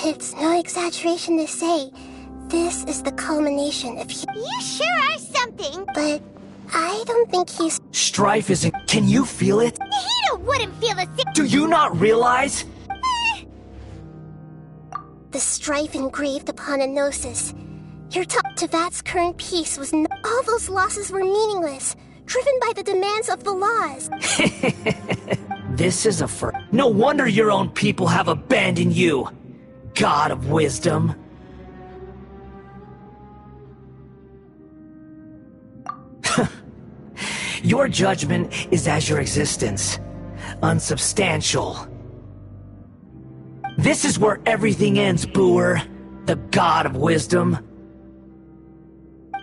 It's no exaggeration to say, this is the culmination of You sure are something! But I don't think he's... Strife isn't... Can you feel it? He wouldn't feel the same. Do you not realize? The strife engraved upon a gnosis. Your Tevat's current peace was all those losses were meaningless, driven by the demands of the laws. This is a No wonder your own people have abandoned you, God of Wisdom. Your judgment is as your existence, unsubstantial. This is where everything ends, Booer, the God of Wisdom.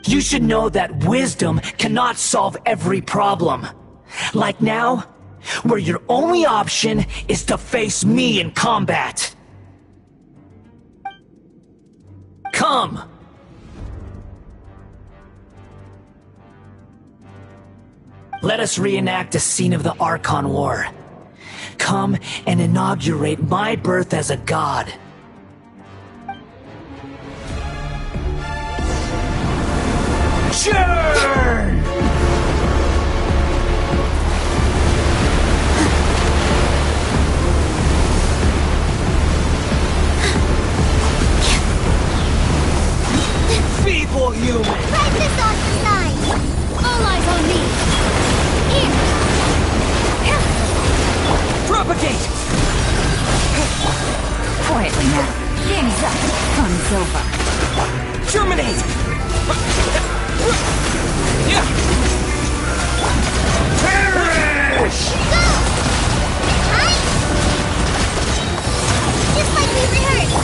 You should know that wisdom cannot solve every problem. Like now, where your only option is to face me in combat. Come! Let us reenact a scene of the Archon War. Come and inaugurate my birth as a god. Churn! Feeble human! Crisis on the side! All eyes on me! Here! Propagate! Quietly now. Game's up. Fun's over. Terminate! Perish! Go! Hi! Just like we rehearsed!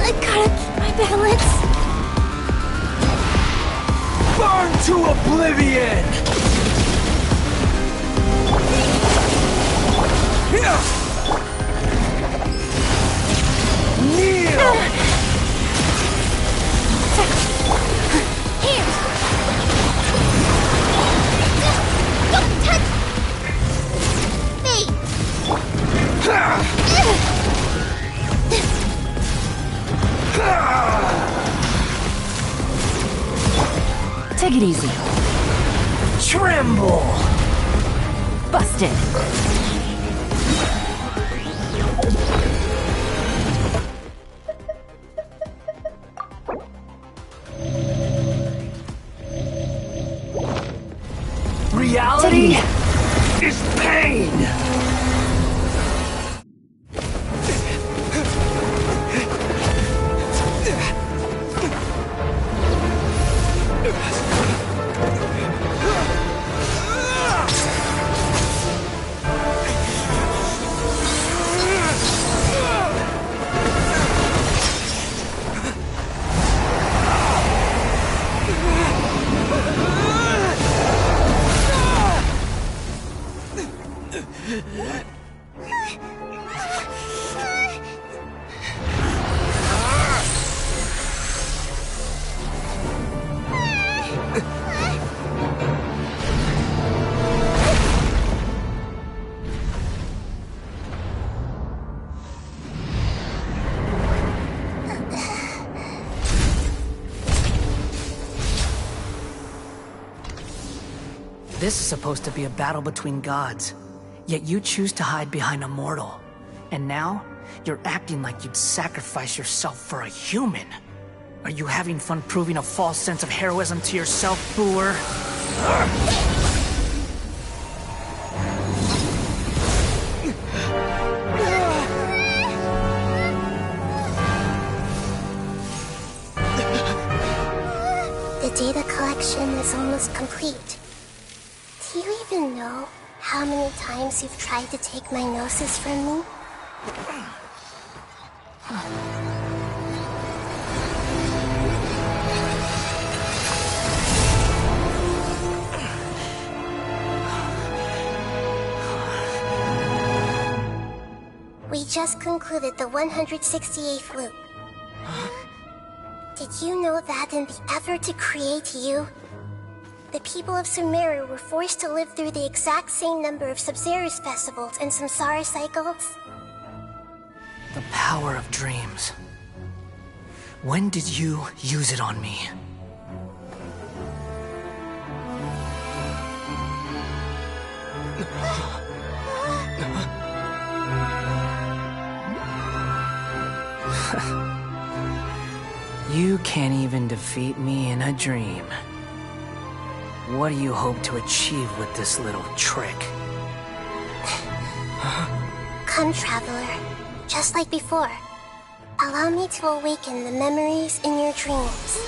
I gotta keep my balance. Burn to oblivion! Kneel! Here! Don't touch me! Take it easy. Tremble! Busted. Reality is pain! This is supposed to be a battle between gods, yet you choose to hide behind a mortal. And now, you're acting like you'd sacrifice yourself for a human. Are you having fun proving a false sense of heroism to yourself, Booer? mission is almost complete. Do you even know how many times you've tried to take my gnosis from me? We just concluded the 168th loop. Did you know that in the effort to create you, the people of Sumeru were forced to live through the exact same number of Sabzeruz festivals and Samsara cycles? The power of dreams. When did you use it on me? You can't even defeat me in a dream. What do you hope to achieve with this little trick? Come, Traveler. Just like before. Allow me to awaken the memories in your dreams.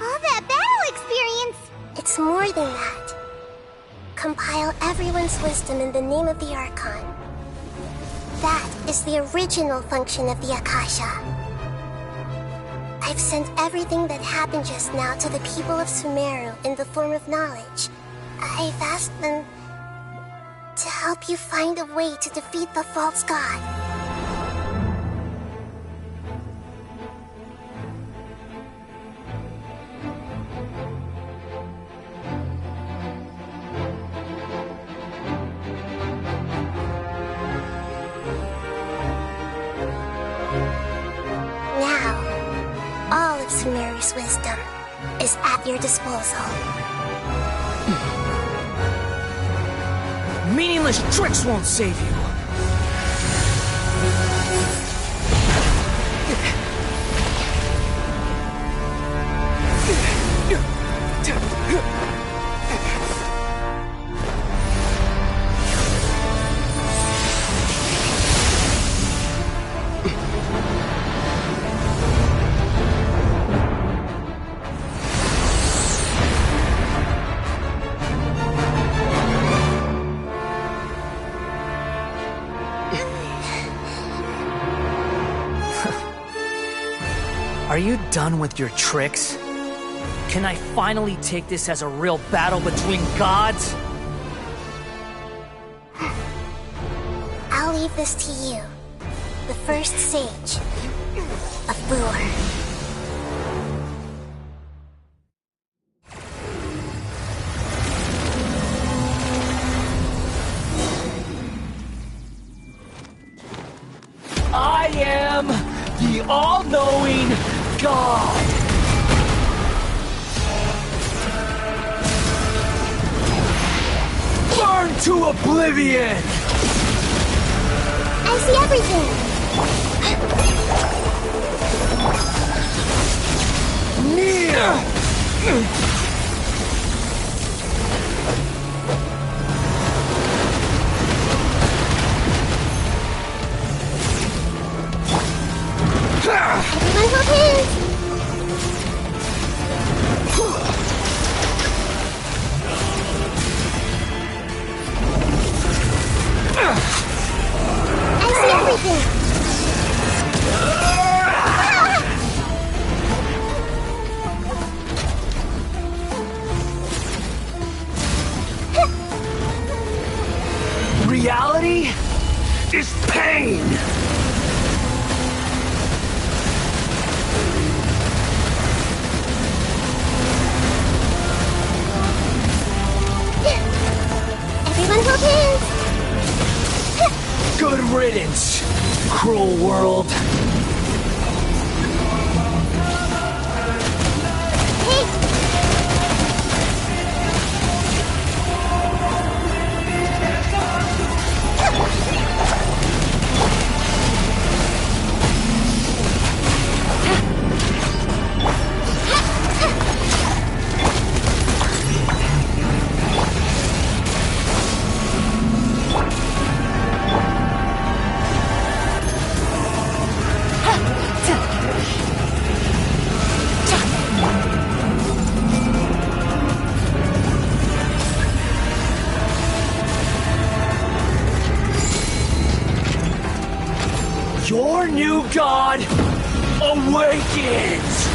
All that battle experience! It's more than that. Compile everyone's wisdom in the name of the Archon. That is the original function of the Akasha. I've sent everything that happened just now to the people of Sumeru in the form of knowledge. I've asked them to help you find a way to defeat the false god. Sumeru's wisdom is at your disposal. Meaningless tricks won't save you! Are you done with your tricks? Can I finally take this as a real battle between gods? I'll leave this to you, the first sage of Booer. I am the all-knowing God! Burn to oblivion! I see everything! Near! Everyone hold hands! I see everything! Reality is pain! Everyone hold hands! Good riddance, cruel world. new god awakens!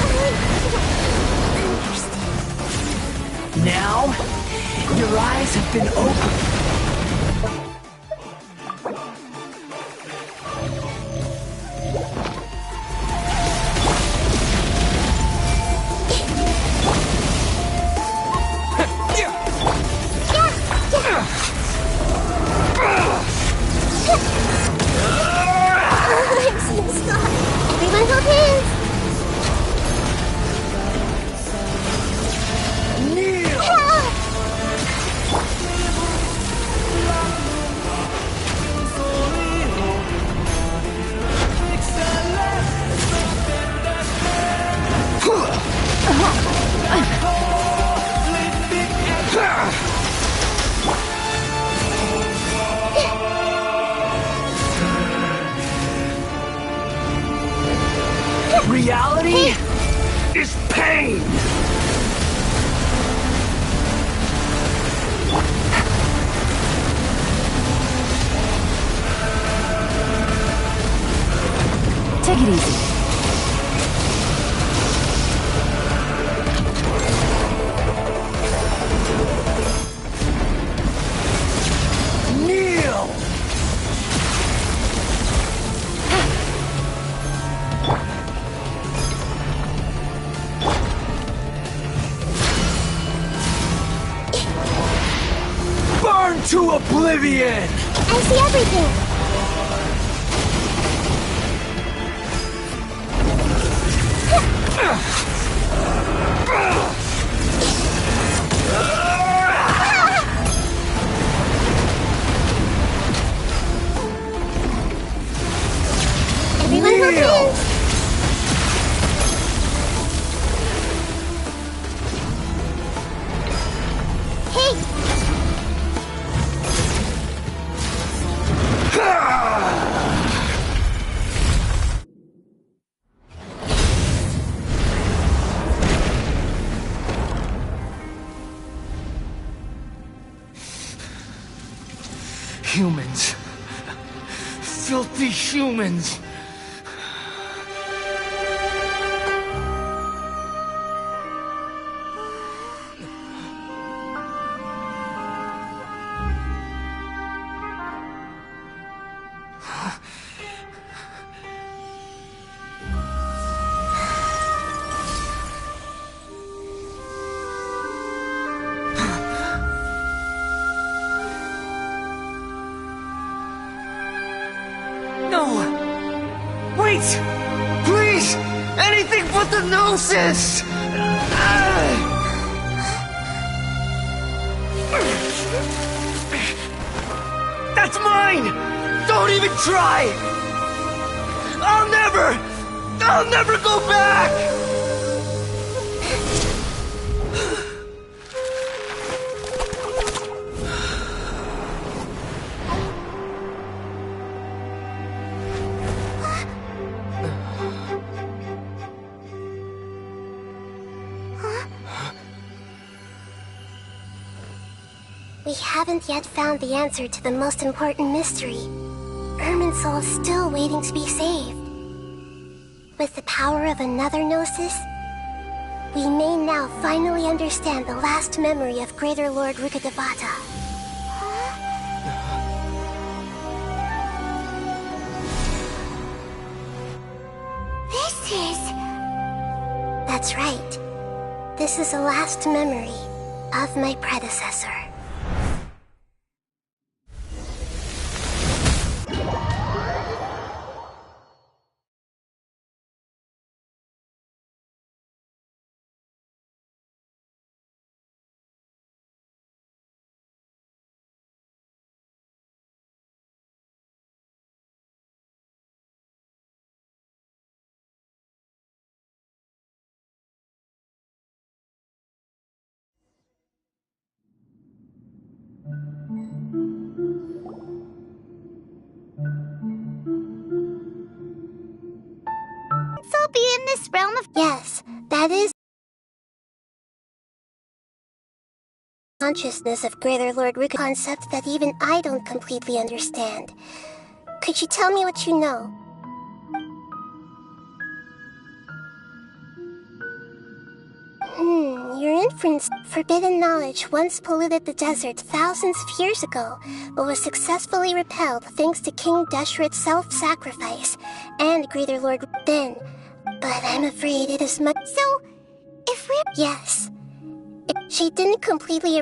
Now, your eyes have been opened. Everyone hold hands! Reality is pain! Take it easy. To oblivion! I see everything! Everyone hold hands! Humans. Filthy humans. Please! Anything but the Gnosis! That's mine! Don't even try! I'll never go back! We haven't yet found the answer to the most important mystery. Irminsul is still waiting to be saved. With the power of another Gnosis, we may now finally understand the last memory of Greater Lord Rukkhadevata. This is... That's right. This is the last memory of my predecessor. So be in this realm of... Yes, that is consciousness of Greater Lord Rukkhadevata, concept that even I don't completely understand. Could you tell me what you know? Your inference. Forbidden knowledge once polluted the desert thousands of years ago, but was successfully repelled thanks to King Deshret's self-sacrifice and Greater Lord then. But I'm afraid it is much. So, if we're... Yes. She didn't completely...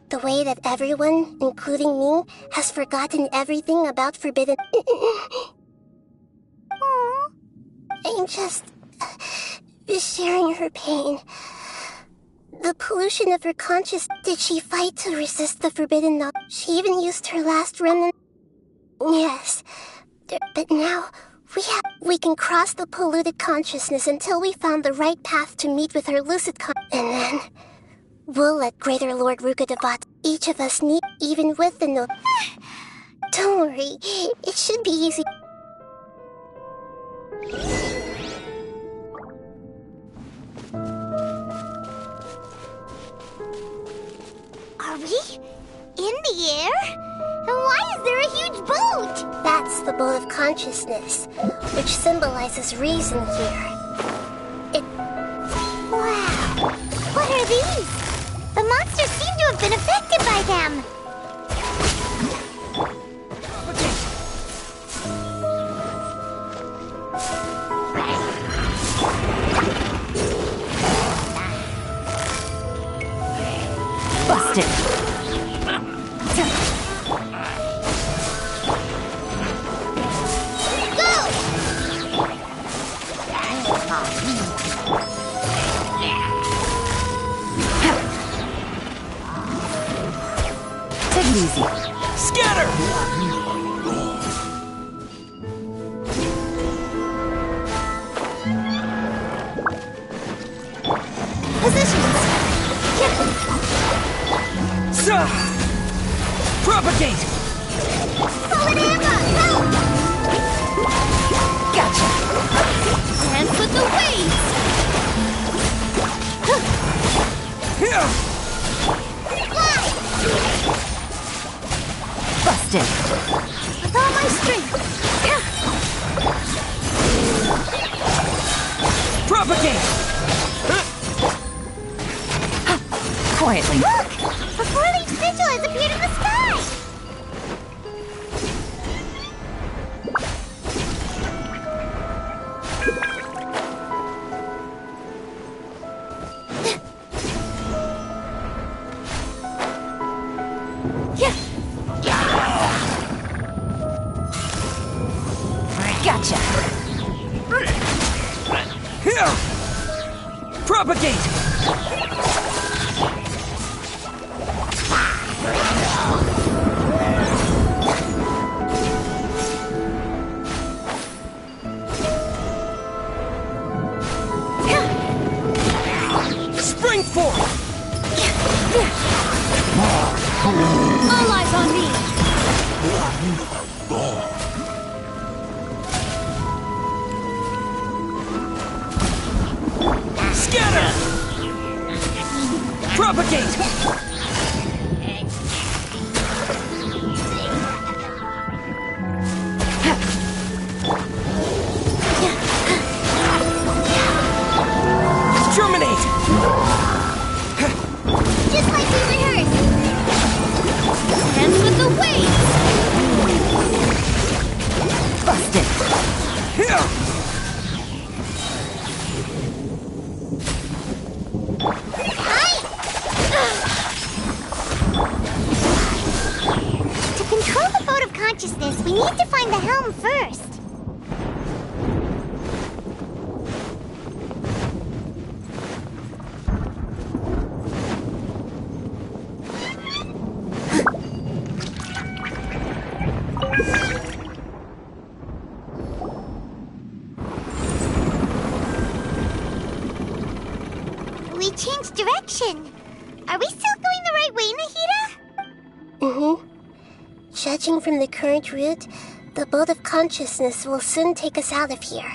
The way that everyone, including me, has forgotten everything about Forbidden... Aww. I'm just... sharing her pain. The pollution of her conscience. Did she fight to resist the forbidden knowledge? She even used her last remnant. Yes. But now, we can cross the polluted consciousness until we found the right path to meet with her lucid and then... We'll let Greater Lord Rukadevat. Each of us need, even with the no... Don't worry, it should be easy. Are we in the air? And why is there a huge boat? That's the boat of consciousness, which symbolizes reason here. Wow. What are these? The monsters seem to have been affected by them. Busted. Take it easy. Scatter! Positions. Propagate! Solid ammo! Help! Gotcha. Dance with the waves! Here! Fly! Busted. With all my strength! Propagate! Quietly. Look! A four-leaf sigil has appeared in the sky! Gotcha. Here! Propagate! Spring forth! All eyes on me! Scatter! Propagate! Terminate! Just like we rehearsed! Dance with the waves! Busted. Here! To control the boat of consciousness, we need to find the helm first. We changed direction. Are we still going the right way, Nahida? Judging from the current route, the boat of consciousness will soon take us out of here.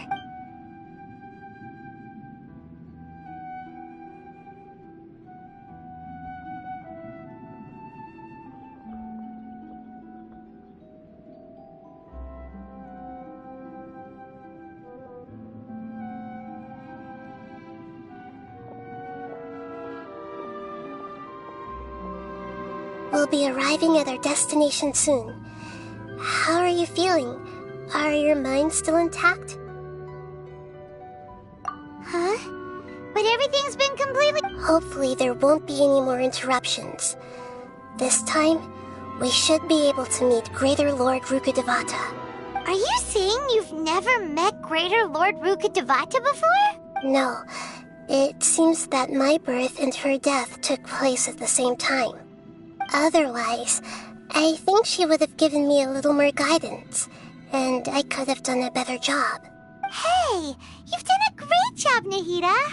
We'll be arriving at our destination soon. How are you feeling? Are your minds still intact? Huh? But everything's been completely... Hopefully there won't be any more interruptions. This time, we should be able to meet Greater Lord Rukkhadevata. Are you saying you've never met Greater Lord Rukkhadevata before? No, it seems that my birth and her death took place at the same time. Otherwise, I think she would have given me a little more guidance, and I could have done a better job. Hey, you've done a great job, Nahida.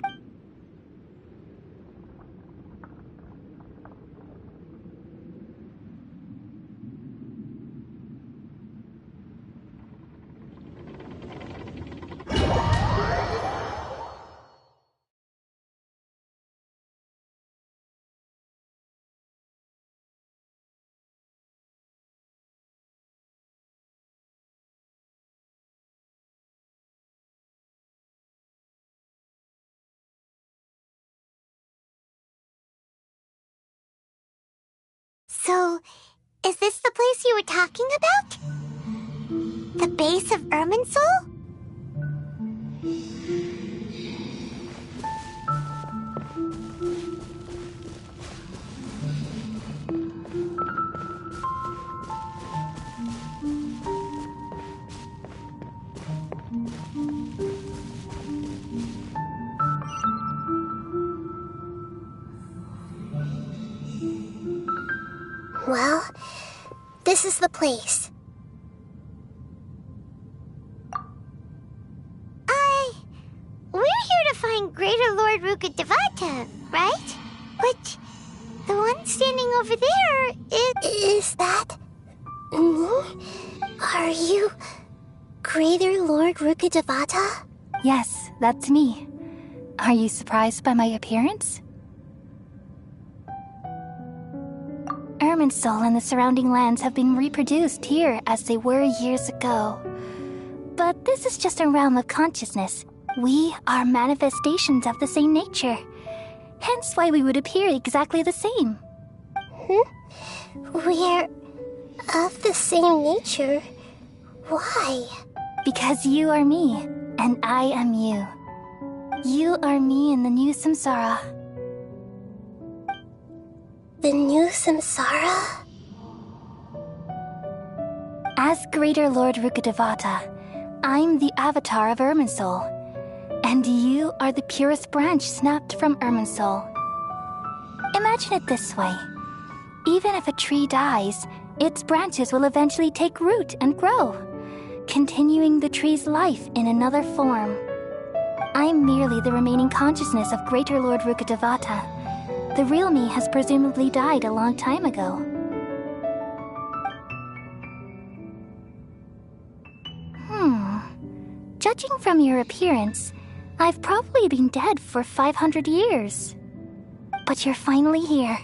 So, is this the place you were talking about? The base of Irminsul? Well, this is the place. We're here to find Greater Lord Rukkhadevata, right? But the one standing over there Is that me? Are you Greater Lord Rukkhadevata? Yes, that's me. Are you surprised by my appearance? Irminsul and the surrounding lands have been reproduced here as they were years ago. But this is just a realm of consciousness. We are manifestations of the same nature. Hence why we would appear exactly the same. We're of the same nature. Why? Because you are me, and I am you. You are me in the new samsara. The new samsara? As Greater Lord Rukkhadevata, I'm the avatar of Irminsul. And you are the purest branch snapped from Irminsul. Imagine it this way. Even if a tree dies, its branches will eventually take root and grow, continuing the tree's life in another form. I'm merely the remaining consciousness of Greater Lord Rukkhadevata. The real me has presumably died a long time ago. Judging from your appearance, I've probably been dead for 500 years. But you're finally here.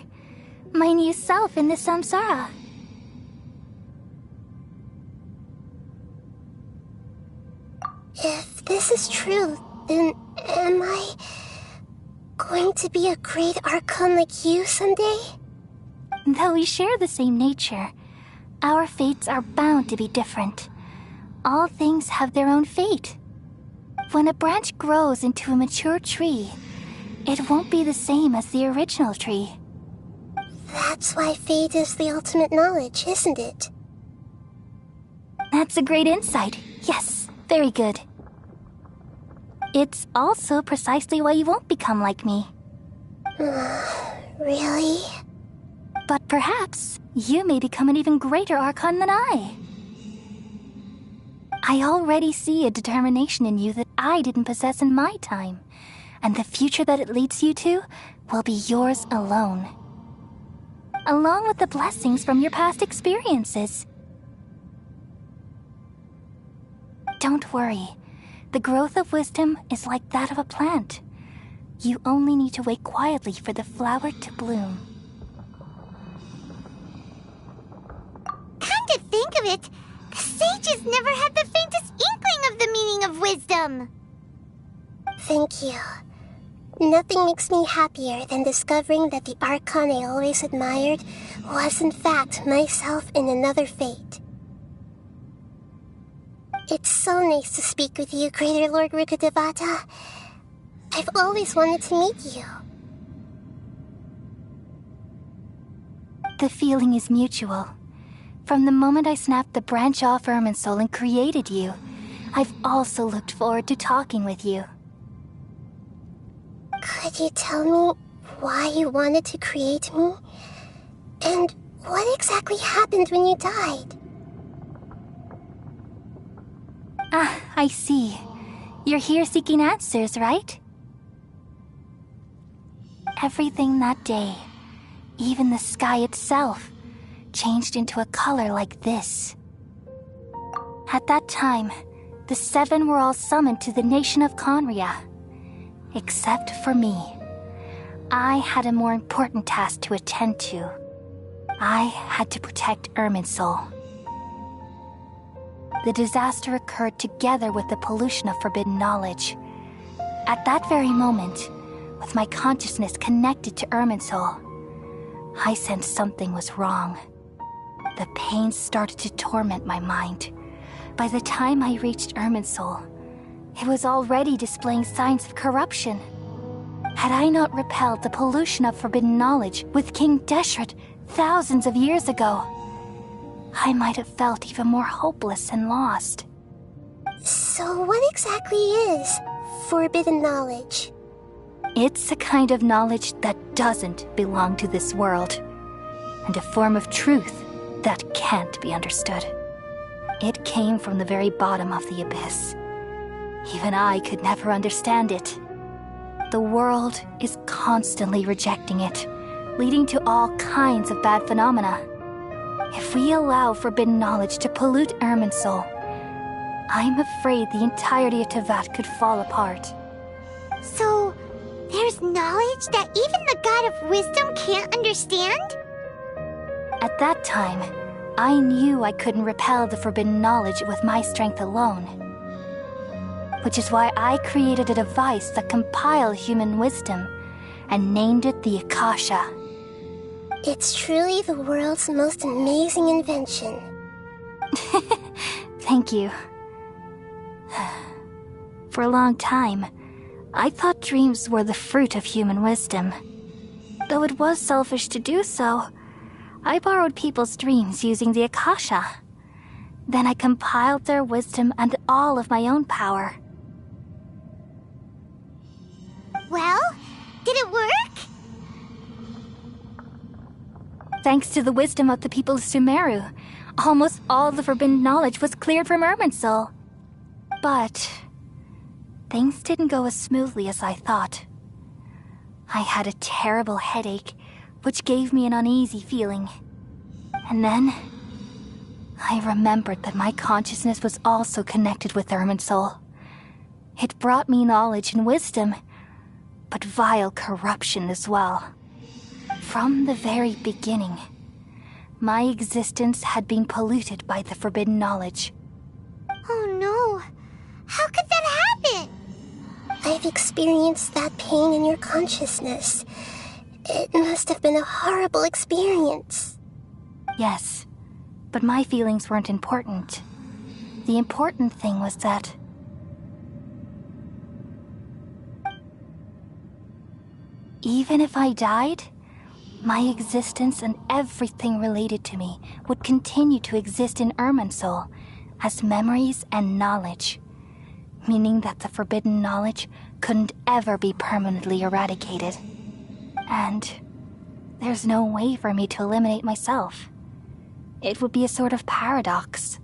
My new self in the samsara. If this is true, then am I going to be a great Archon like you someday? Though we share the same nature, our fates are bound to be different. All things have their own fate. When a branch grows into a mature tree, it won't be the same as the original tree. That's why fate is the ultimate knowledge, isn't it? That's a great insight. Yes, very good. It's also precisely why you won't become like me. Really? But perhaps you may become an even greater Archon than I. I already see a determination in you that I didn't possess in my time, and the future that it leads you to will be yours alone. Along with the blessings from your past experiences. Don't worry. The growth of wisdom is like that of a plant. You only need to wait quietly for the flower to bloom. Come to think of it, the sages never had the faintest inkling of the meaning of wisdom. Thank you. Nothing makes me happier than discovering that the Archon I always admired was in fact myself in another fate. It's so nice to speak with you, Greater Lord Rukkhadevata. I've always wanted to meet you. The feeling is mutual. From the moment I snapped the branch off Irminsul and created you, I've also looked forward to talking with you. Could you tell me why you wanted to create me? And what exactly happened when you died? Ah, I see. You're here seeking answers, right? Everything that day, even the sky itself, changed into a color like this. At that time, the 7 were all summoned to the nation of Conria. Except for me. I had a more important task to attend to. I had to protect Irminsul. The disaster occurred together with the pollution of forbidden knowledge. At that very moment, with my consciousness connected to Irminsul, I sensed something was wrong. The pain started to torment my mind. By the time I reached Irminsul, it was already displaying signs of corruption. Had I not repelled the pollution of forbidden knowledge with King Deshret thousands of years ago, I might have felt even more hopeless and lost. So what exactly is forbidden knowledge? It's a kind of knowledge that doesn't belong to this world, and a form of truth that can't be understood. It came from the very bottom of the abyss. Even I could never understand it. The world is constantly rejecting it, leading to all kinds of bad phenomena. If we allow forbidden knowledge to pollute Irminsul, I'm afraid the entirety of Tevat could fall apart. So, there's knowledge that even the God of Wisdom can't understand? At that time, I knew I couldn't repel the forbidden knowledge with my strength alone. Which is why I created a device that compiled human wisdom and named it the Akasha. It's truly the world's most amazing invention. Thank you. For a long time, I thought dreams were the fruit of human wisdom. Though it was selfish to do so, I borrowed people's dreams using the Akasha. Then I compiled their wisdom and all of my own power. Well, did it work? Thanks to the wisdom of the people of Sumeru, almost all the forbidden knowledge was cleared from Irminsul. But things didn't go as smoothly as I thought. I had a terrible headache, which gave me an uneasy feeling. And then I remembered that my consciousness was also connected with Irminsul. It brought me knowledge and wisdom, but vile corruption as well. From the very beginning, my existence had been polluted by the forbidden knowledge. Oh no. How could that happen? I've experienced that pain in your consciousness. It must have been a horrible experience. Yes, but my feelings weren't important. The important thing was that even if I died, my existence and everything related to me would continue to exist in Irminsul as memories and knowledge, meaning that the forbidden knowledge couldn't ever be permanently eradicated. And there's no way for me to eliminate myself. It would be a sort of paradox.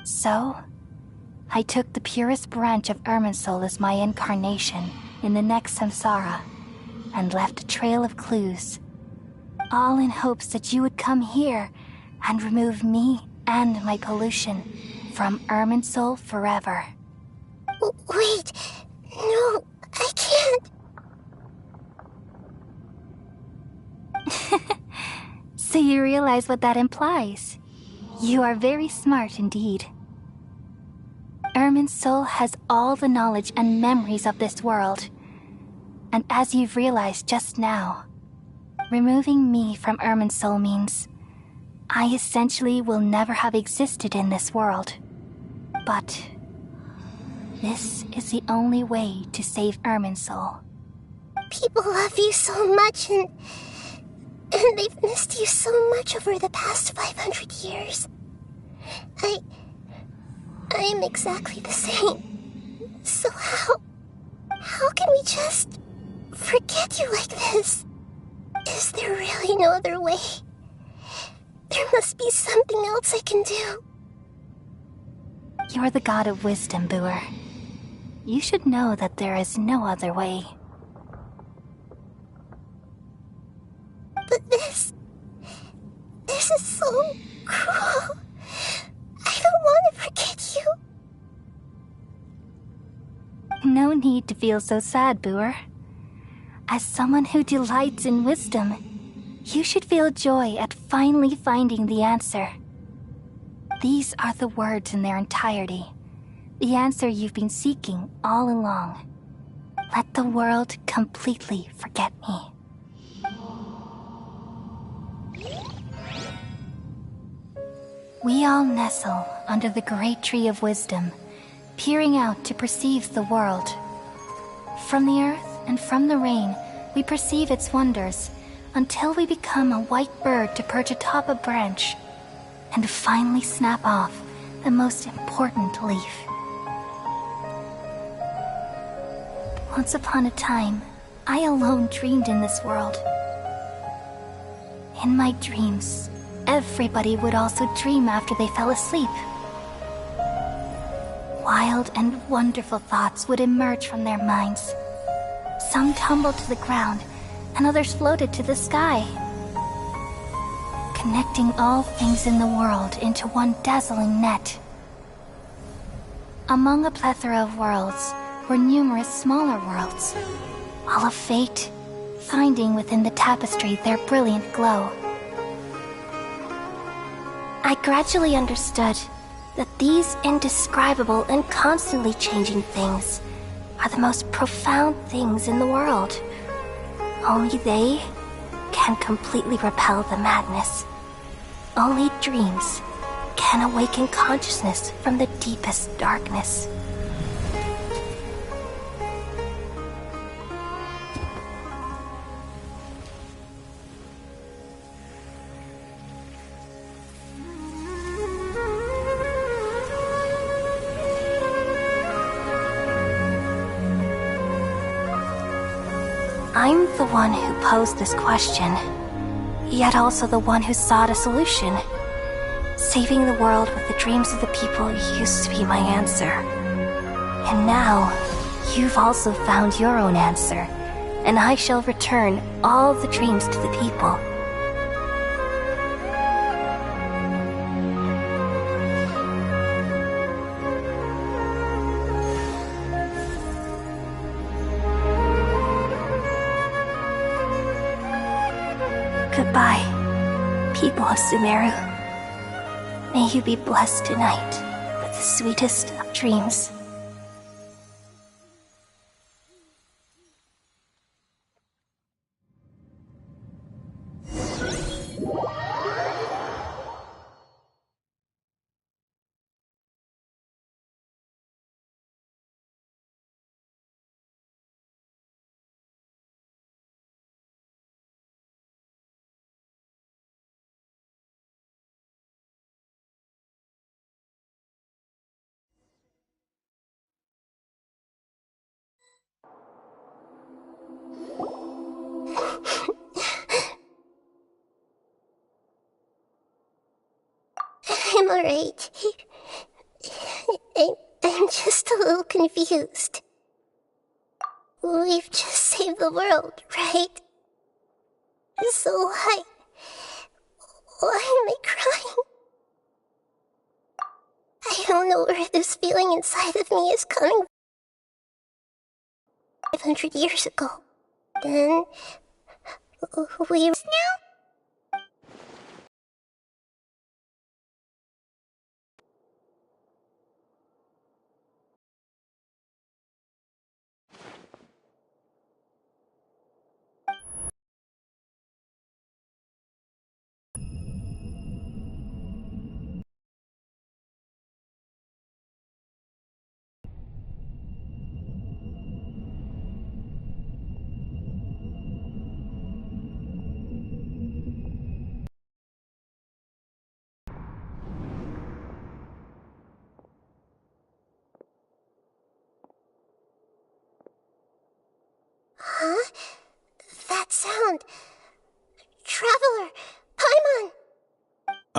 So, I took the purest branch of Irminsul as my incarnation in the next samsara, and left a trail of clues, all in hopes that you would come here and remove me and my pollution from Irminsul forever. Wait, no, I can't. So you realize what that implies. You are very smart indeed. Irminsul has all the knowledge and memories of this world. And as you've realized just now, removing me from Irminsul means I essentially will never have existed in this world. But this is the only way to save Irminsul. People love you so much, and they've missed you so much over the past 500 years. I am exactly the same. So how can we just forget you like this? Is there really no other way? There must be something else I can do. You're the god of wisdom, Buer. You should know that there is no other way. But this is so cruel. I don't want to forget you. No need to feel so sad, Buer. As someone who delights in wisdom, you should feel joy at finally finding the answer. These are the words in their entirety. The answer you've been seeking all along. Let the world completely forget me. We all nestle under the great tree of wisdom, peering out to perceive the world. From the earth and from the rain, we perceive its wonders, until we become a white bird to perch atop a branch, and finally snap off the most important leaf. Once upon a time, I alone dreamed in this world. In my dreams, everybody would also dream after they fell asleep. Wild and wonderful thoughts would emerge from their minds. Some tumbled to the ground, and others floated to the sky, connecting all things in the world into one dazzling net. Among a plethora of worlds were numerous smaller worlds, all of fate, finding within the tapestry their brilliant glow. I gradually understood that these indescribable and constantly changing things are the most profound things in the world. Only they can completely repel the madness. Only dreams can awaken consciousness from the deepest darkness. I'm the one who posed this question, yet also the one who sought a solution. Saving the world with the dreams of the people used to be my answer. And now, you've also found your own answer, and I shall return all the dreams to the people. Goodbye, people of Sumeru. May you be blessed tonight with the sweetest of dreams. I'm alright. I'm just a little confused. We've just saved the world, right? So why am I crying? I don't know where this feeling inside of me is coming from. 500 years ago. Then we... Now?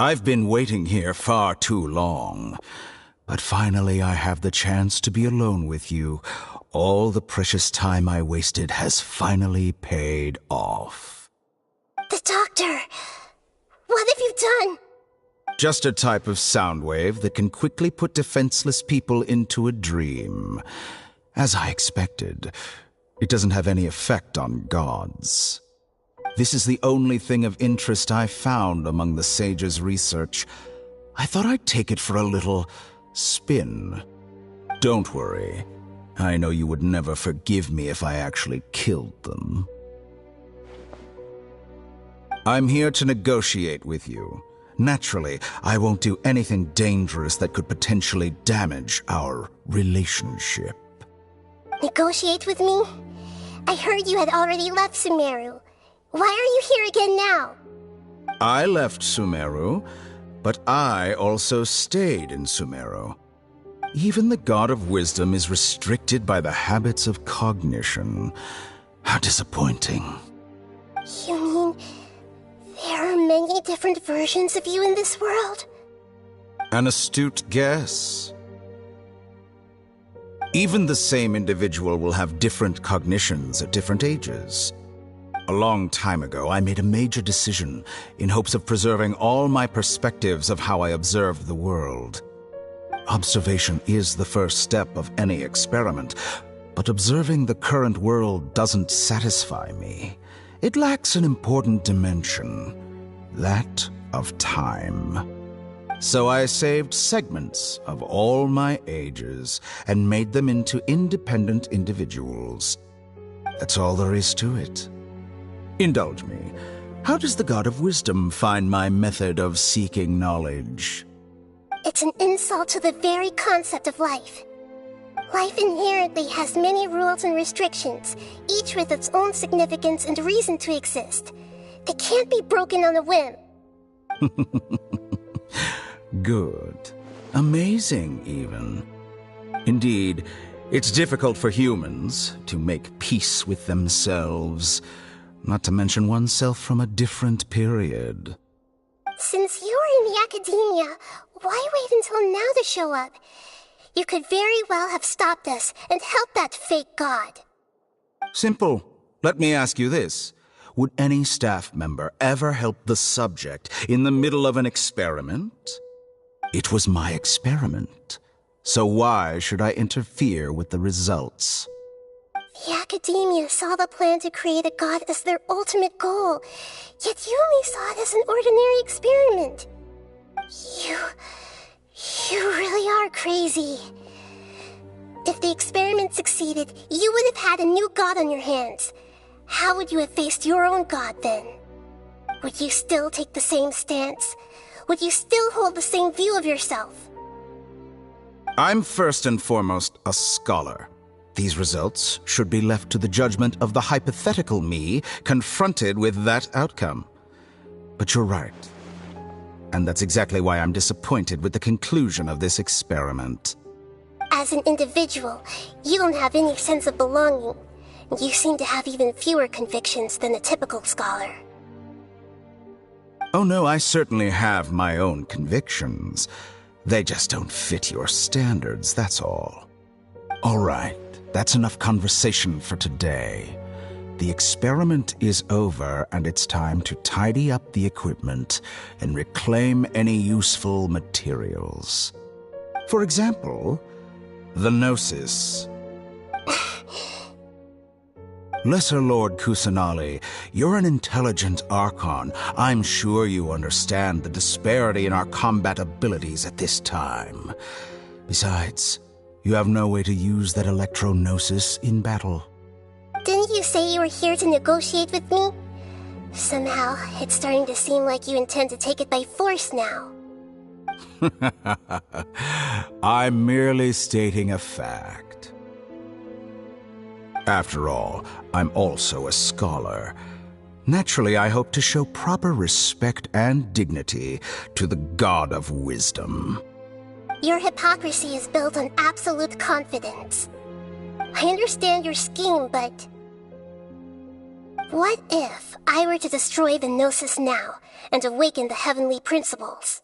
I've been waiting here far too long. But finally I have the chance to be alone with you. All the precious time I wasted has finally paid off. The doctor! What have you done? Just a type of sound wave that can quickly put defenseless people into a dream. As I expected, it doesn't have any effect on gods. This is the only thing of interest I found among the sage's research. I thought I'd take it for a little spin. Don't worry. I know you would never forgive me if I actually killed them. I'm here to negotiate with you. Naturally, I won't do anything dangerous that could potentially damage our relationship. Negotiate with me? I heard you had already left Sumeru. Why are you here again now? I left Sumeru, but I also stayed in Sumeru. Even the God of Wisdom is restricted by the habits of cognition. How disappointing. You mean there are many different versions of you in this world? An astute guess. Even the same individual will have different cognitions at different ages. A long time ago, I made a major decision in hopes of preserving all my perspectives of how I observed the world. Observation is the first step of any experiment, but observing the current world doesn't satisfy me. It lacks an important dimension, that of time. So I saved segments of all my ages and made them into independent individuals. That's all there is to it. Indulge me. How does the God of Wisdom find my method of seeking knowledge? It's an insult to the very concept of life. Life inherently has many rules and restrictions, each with its own significance and reason to exist. They can't be broken on a whim. Good. Amazing, even. Indeed, it's difficult for humans to make peace with themselves, not to mention oneself from a different period. Since you were in the academia, why wait until now to show up? You could very well have stopped us and helped that fake god. Simple. Let me ask you this. Would any staff member ever help the subject in the middle of an experiment? It was my experiment. So why should I interfere with the results? The academia saw the plan to create a god as their ultimate goal, yet you only saw it as an ordinary experiment. You really are crazy. If the experiment succeeded, you would have had a new god on your hands. How would you have faced your own god then? Would you still take the same stance? Would you still hold the same view of yourself? I'm first and foremost a scholar. These results should be left to the judgment of the hypothetical me confronted with that outcome. But you're right. And that's exactly why I'm disappointed with the conclusion of this experiment. As an individual, you don't have any sense of belonging. You seem to have even fewer convictions than a typical scholar. Oh no, I certainly have my own convictions. They just don't fit your standards, that's all. All right, that's enough conversation for today. The experiment is over, and it's time to tidy up the equipment and reclaim any useful materials. For example, the Gnosis. Lesser Lord Kusanali, you're an intelligent Archon. I'm sure you understand the disparity in our combat abilities at this time. Besides, you have no way to use that Electro-Gnosis in battle. Didn't you say you were here to negotiate with me? Somehow, it's starting to seem like you intend to take it by force now. I'm merely stating a fact. After all, I'm also a scholar. Naturally, I hope to show proper respect and dignity to the God of Wisdom. Your hypocrisy is built on absolute confidence. I understand your scheme, but What if I were to destroy the Gnosis now and awaken the heavenly principles?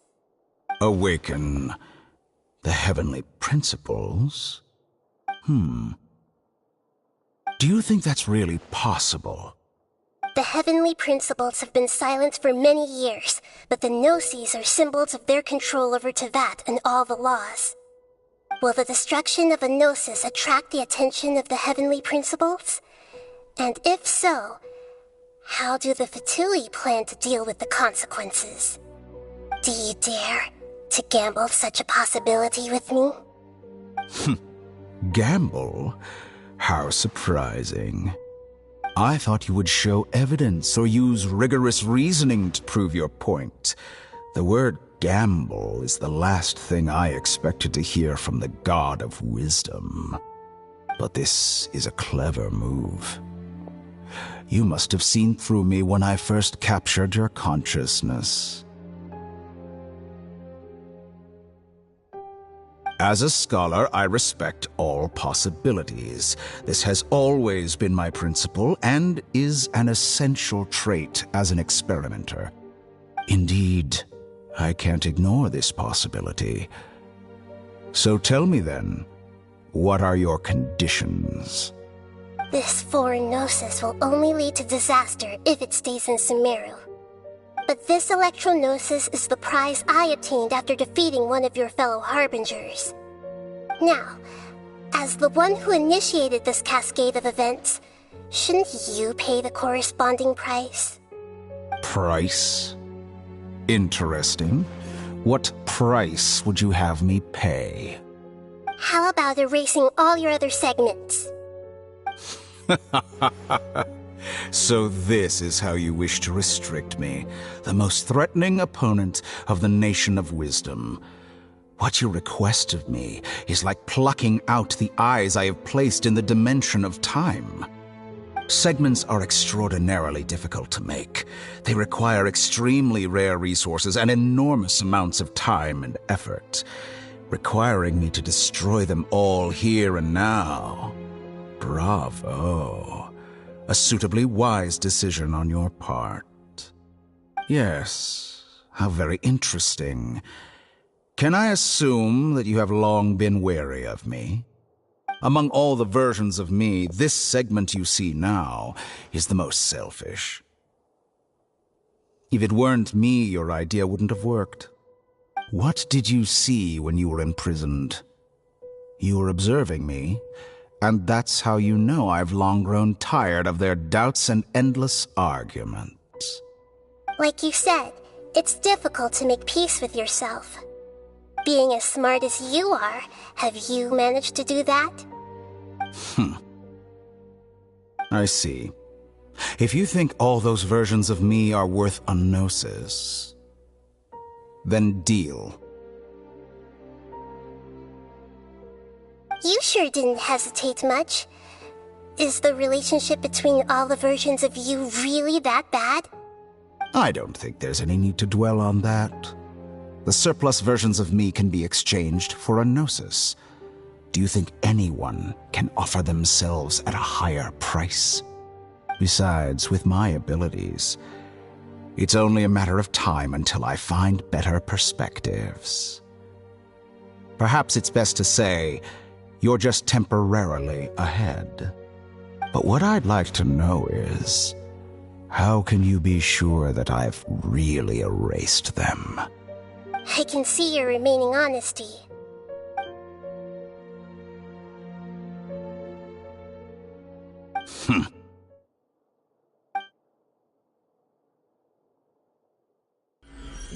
Awaken the heavenly principles? Do you think that's really possible? The heavenly principles have been silent for many years, but the Gnosis are symbols of their control over Teyvat and all the laws. Will the destruction of a Gnosis attract the attention of the heavenly principles? And if so, how do the Fatui plan to deal with the consequences? Do you dare to gamble such a possibility with me? Gamble? How surprising. I thought you would show evidence or use rigorous reasoning to prove your point. The word gamble is the last thing I expected to hear from the god of wisdom. But this is a clever move. You must have seen through me when I first captured your consciousness. As a scholar, I respect all possibilities. This has always been my principle and is an essential trait as an experimenter. Indeed, I can't ignore this possibility. So tell me then, what are your conditions? This foreign Gnosis will only lead to disaster if it stays in Sumeru. But this Electro-Gnosis is the prize I obtained after defeating one of your fellow Harbingers. Now, as the one who initiated this cascade of events, shouldn't you pay the corresponding price? Price? Interesting. What price would you have me pay? How about erasing all your other segments? So this is how you wish to restrict me, the most threatening opponent of the Nation of Wisdom. What you request of me is like plucking out the eyes I have placed in the dimension of time. Segments are extraordinarily difficult to make. They require extremely rare resources and enormous amounts of time and effort, requiring me to destroy them all here and now. Bravo. A suitably wise decision on your part. Yes, how very interesting. Can I assume that you have long been wary of me? Among all the versions of me, this segment you see now is the most selfish. If it weren't me, your idea wouldn't have worked. What did you see when you were imprisoned? You were observing me, and that's how you know I've long grown tired of their doubts and endless arguments. Like you said, it's difficult to make peace with yourself. Being as smart as you are, have you managed to do that? I see. If you think all those versions of me are worth a gnosis, then deal. You sure didn't hesitate much. Is the relationship between all the versions of you really that bad? I don't think there's any need to dwell on that. The surplus versions of me can be exchanged for a gnosis. Do you think anyone can offer themselves at a higher price? Besides, with my abilities, it's only a matter of time until I find better perspectives. Perhaps it's best to say, you're just temporarily ahead. But what I'd like to know is, how can you be sure that I've really erased them? I can see your remaining honesty.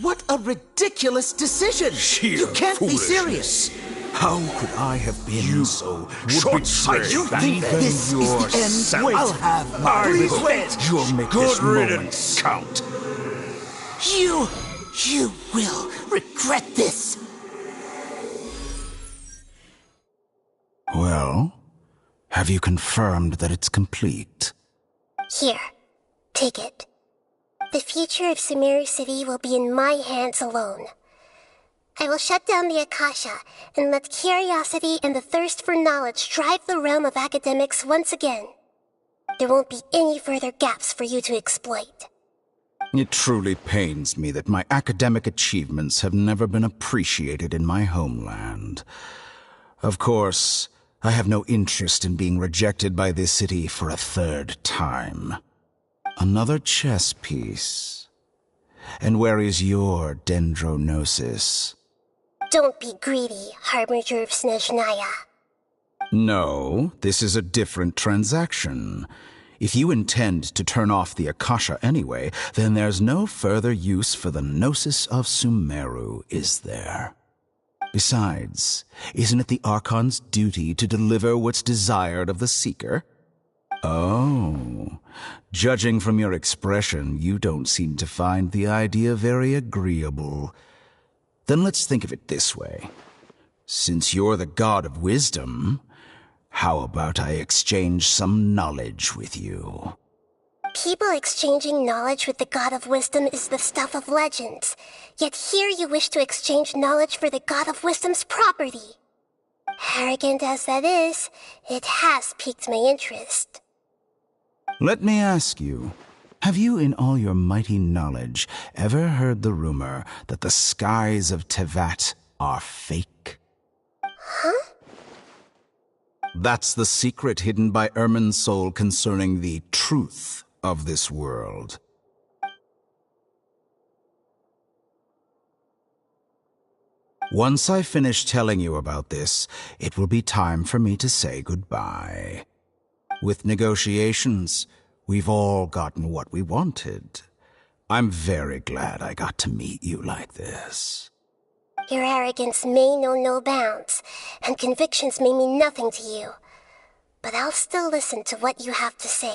What a ridiculous decision! You can't be serious! How could I have been so short-sighted? You think this is the end? I'll have my Please revenge. wait! You'll make this moment count. You will regret this. Well, have you confirmed that it's complete? Here, take it. The future of Sumeru City will be in my hands alone. I will shut down the Akasha and let curiosity and the thirst for knowledge drive the realm of academics once again. there won't be any further gaps for you to exploit. It truly pains me that my academic achievements have never been appreciated in my homeland. Of course, I have no interest in being rejected by this city for a third time. Another chess piece. And where is your dendronosis? Don't be greedy, Harbinger of Snezhnaya. No, this is a different transaction. If you intend to turn off the Akasha anyway, then there's no further use for the Gnosis of Sumeru, is there? Besides, isn't it the Archon's duty to deliver what's desired of the Seeker? Oh, judging from your expression, you don't seem to find the idea very agreeable. Then let's think of it this way. Since you're the god of wisdom, how about I exchange some knowledge with you? People exchanging knowledge with the god of wisdom is the stuff of legends. Yet here you wish to exchange knowledge for the god of wisdom's property. Arrogant as that is, it has piqued my interest. Let me ask you, have you in all your mighty knowledge ever heard the rumor that the skies of Tevat are fake? Huh? That's the secret hidden by Irminsul concerning the truth of this world. Once I finish telling you about this, it will be time for me to say goodbye. With negotiations, we've all gotten what we wanted. I'm very glad I got to meet you like this. Your arrogance may know no bounds, and convictions may mean nothing to you. But I'll still listen to what you have to say.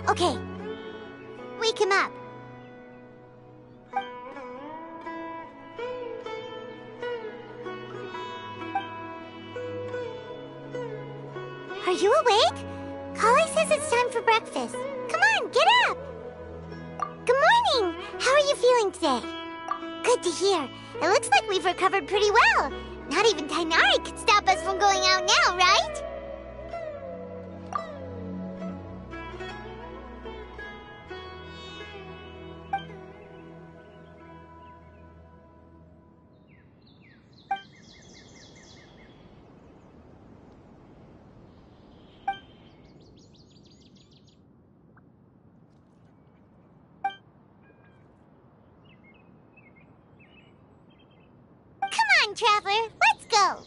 Okay. Wake him up. Are you awake? Kali says it's time for breakfast. Come on, get up! Good morning! How are you feeling today? Good to hear. It looks like we've recovered pretty well. Not even Tainari could stop us from going out now, right? Come on, Traveler, let's go!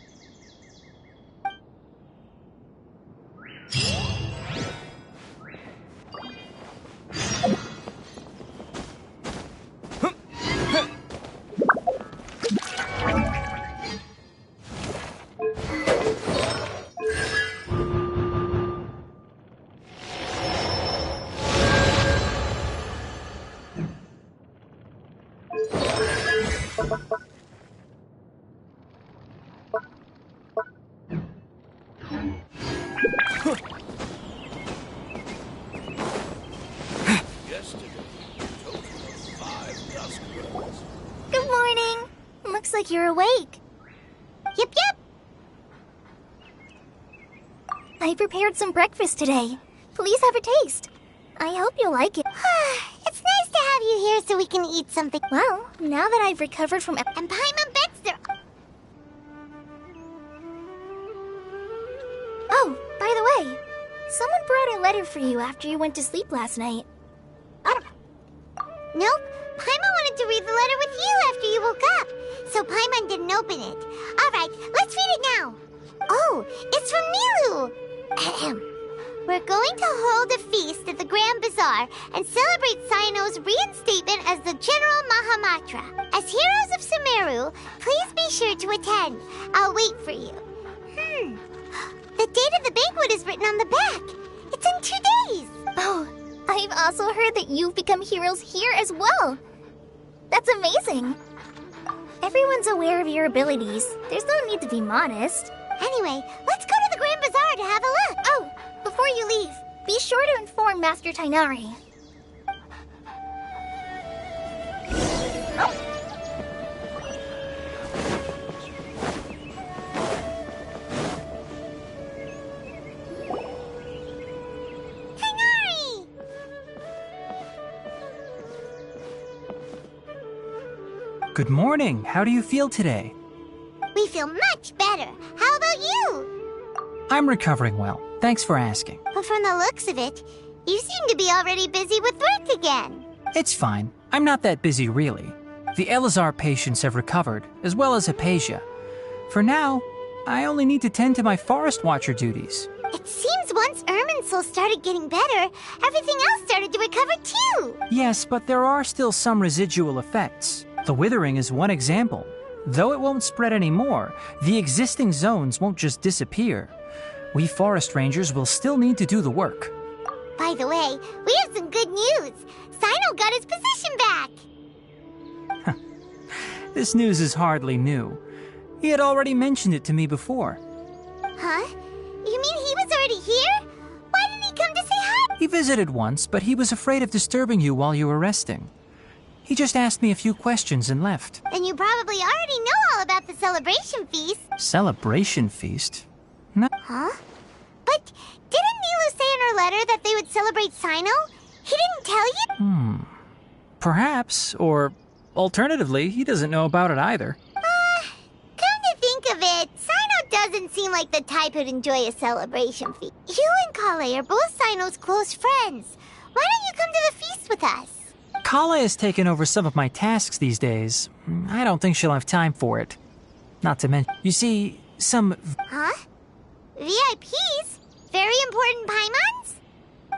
like you're awake. Yep. I prepared some breakfast today. Please have a taste. I hope you'll like it. It's nice to have you here so we can eat something. Well, now that I've recovered from... And Paimon Baxter. Oh, by the way, someone brought a letter for you after you went to sleep last night. Nope. Paimon wanted to read the letter with you after you woke up, so Paimon didn't open it. Alright, let's read it now. Oh, it's from Milu. Ahem. We're going to hold a feast at the Grand Bazaar and celebrate Cyno's reinstatement as the General Mahamatra. As heroes of Sumeru, please be sure to attend. I'll wait for you. The date of the banquet is written on the back. It's in 2 days. Oh, I've also heard that you've become heroes here as well. That's amazing. Everyone's aware of your abilities. There's no need to be modest. Anyway, let's go to the Grand Bazaar to have a look. Oh, before you leave, be sure to inform Master Tainari. Tainari! Good morning. How do you feel today? We feel much better. How about you? I'm recovering well. Thanks for asking. But from the looks of it, you seem to be already busy with work again. It's fine. I'm not that busy, really. The Elazar patients have recovered, as well as Hypatia. For now, I only need to tend to my Forest Watcher duties. It seems once Irminsul started getting better, everything else started to recover too. Yes, but there are still some residual effects. The withering is one example. Though it won't spread anymore, the existing zones won't just disappear. We forest rangers will still need to do the work. By the way, we have some good news. Cyno got his position back. This news is hardly new. He had already mentioned it to me before. Huh? You mean he was already here? Why didn't he come to say hi? He visited once, but he was afraid of disturbing you while you were resting. He just asked me a few questions and left. Then you probably already know all about the celebration feast. Celebration feast? No. Huh? But didn't Milu say in her letter that they would celebrate Cyno? He didn't tell you? Perhaps, or alternatively, he doesn't know about it either. Come to think of it, Cyno doesn't seem like the type who'd enjoy a celebration feast. You and Kale are both Cyno's close friends. Why don't you come to the feast with us? Kala has taken over some of my tasks these days. I don't think she'll have time for it. Not to mention, you see, some... Huh? VIPs? Very important Paimons?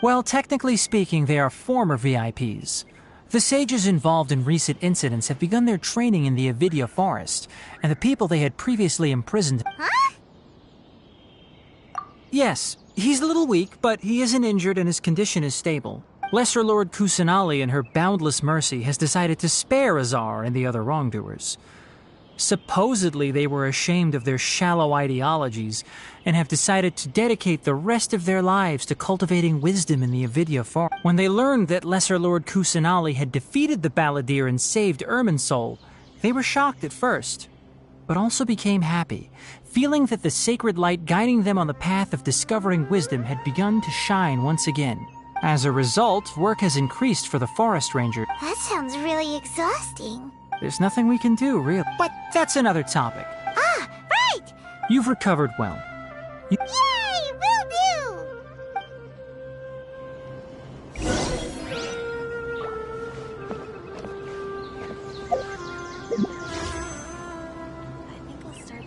Well, technically speaking, they are former VIPs. The sages involved in recent incidents have begun their training in the Avidya forest, and the people they had previously imprisoned... Huh? Yes, he's a little weak, but he isn't injured and his condition is stable. Lesser Lord Kusanali, in her boundless mercy, has decided to spare Azar and the other wrongdoers. Supposedly, they were ashamed of their shallow ideologies and have decided to dedicate the rest of their lives to cultivating wisdom in the Avidya forest. When they learned that Lesser Lord Kusanali had defeated the Balladeer and saved Irminsul, they were shocked at first, but also became happy, feeling that the sacred light guiding them on the path of discovering wisdom had begun to shine once again. As a result, work has increased for the Forest Ranger. That sounds really exhausting. There's nothing we can do, really. But that's another topic. Ah, right! You've recovered well. Yay! Will do! I think I'll start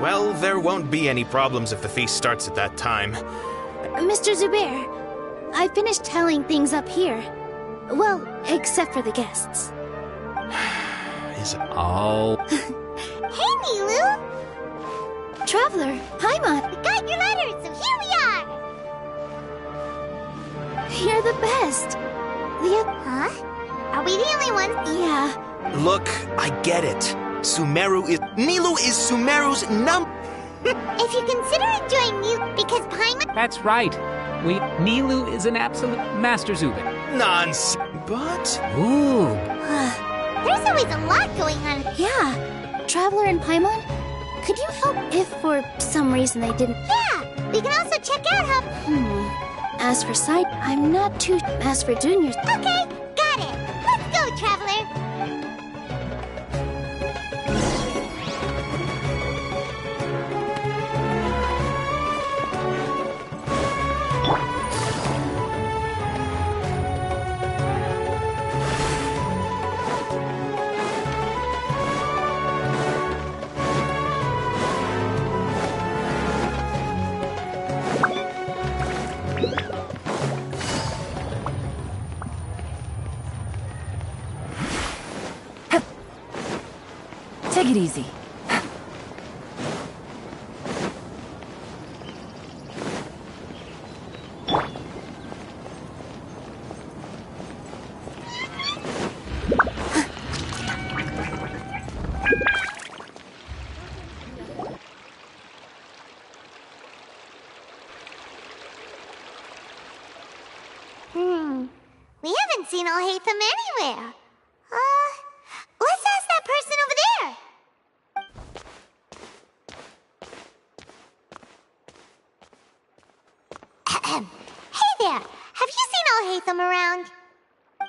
Well, there won't be any problems if the feast starts at that time. Mr. Zubair, I finished tallying things up here. Well, except for the guests. Is it all? Hey, Nilu! Traveler, Paimon, we got your letters, so here we are! You're the best. Huh? Are we the only ones? Yeah. Look, I get it. Nilu is Sumeru's If you consider enjoying Nilu because Paimon... That's right. Nilu is an absolute master Zubin. Nonsense. But... Ooh. There's always a lot going on. Yeah. Traveler and Paimon, could you help if for some reason they didn't... Yeah! We can also check out how... As for sight, I'm not too... As for juniors... Okay, got it. Let's go, Traveler. Take it easy. We haven't seen Alhaitham anywhere. Let's ask that person over there. Hey there, have you seen Alhaitham around?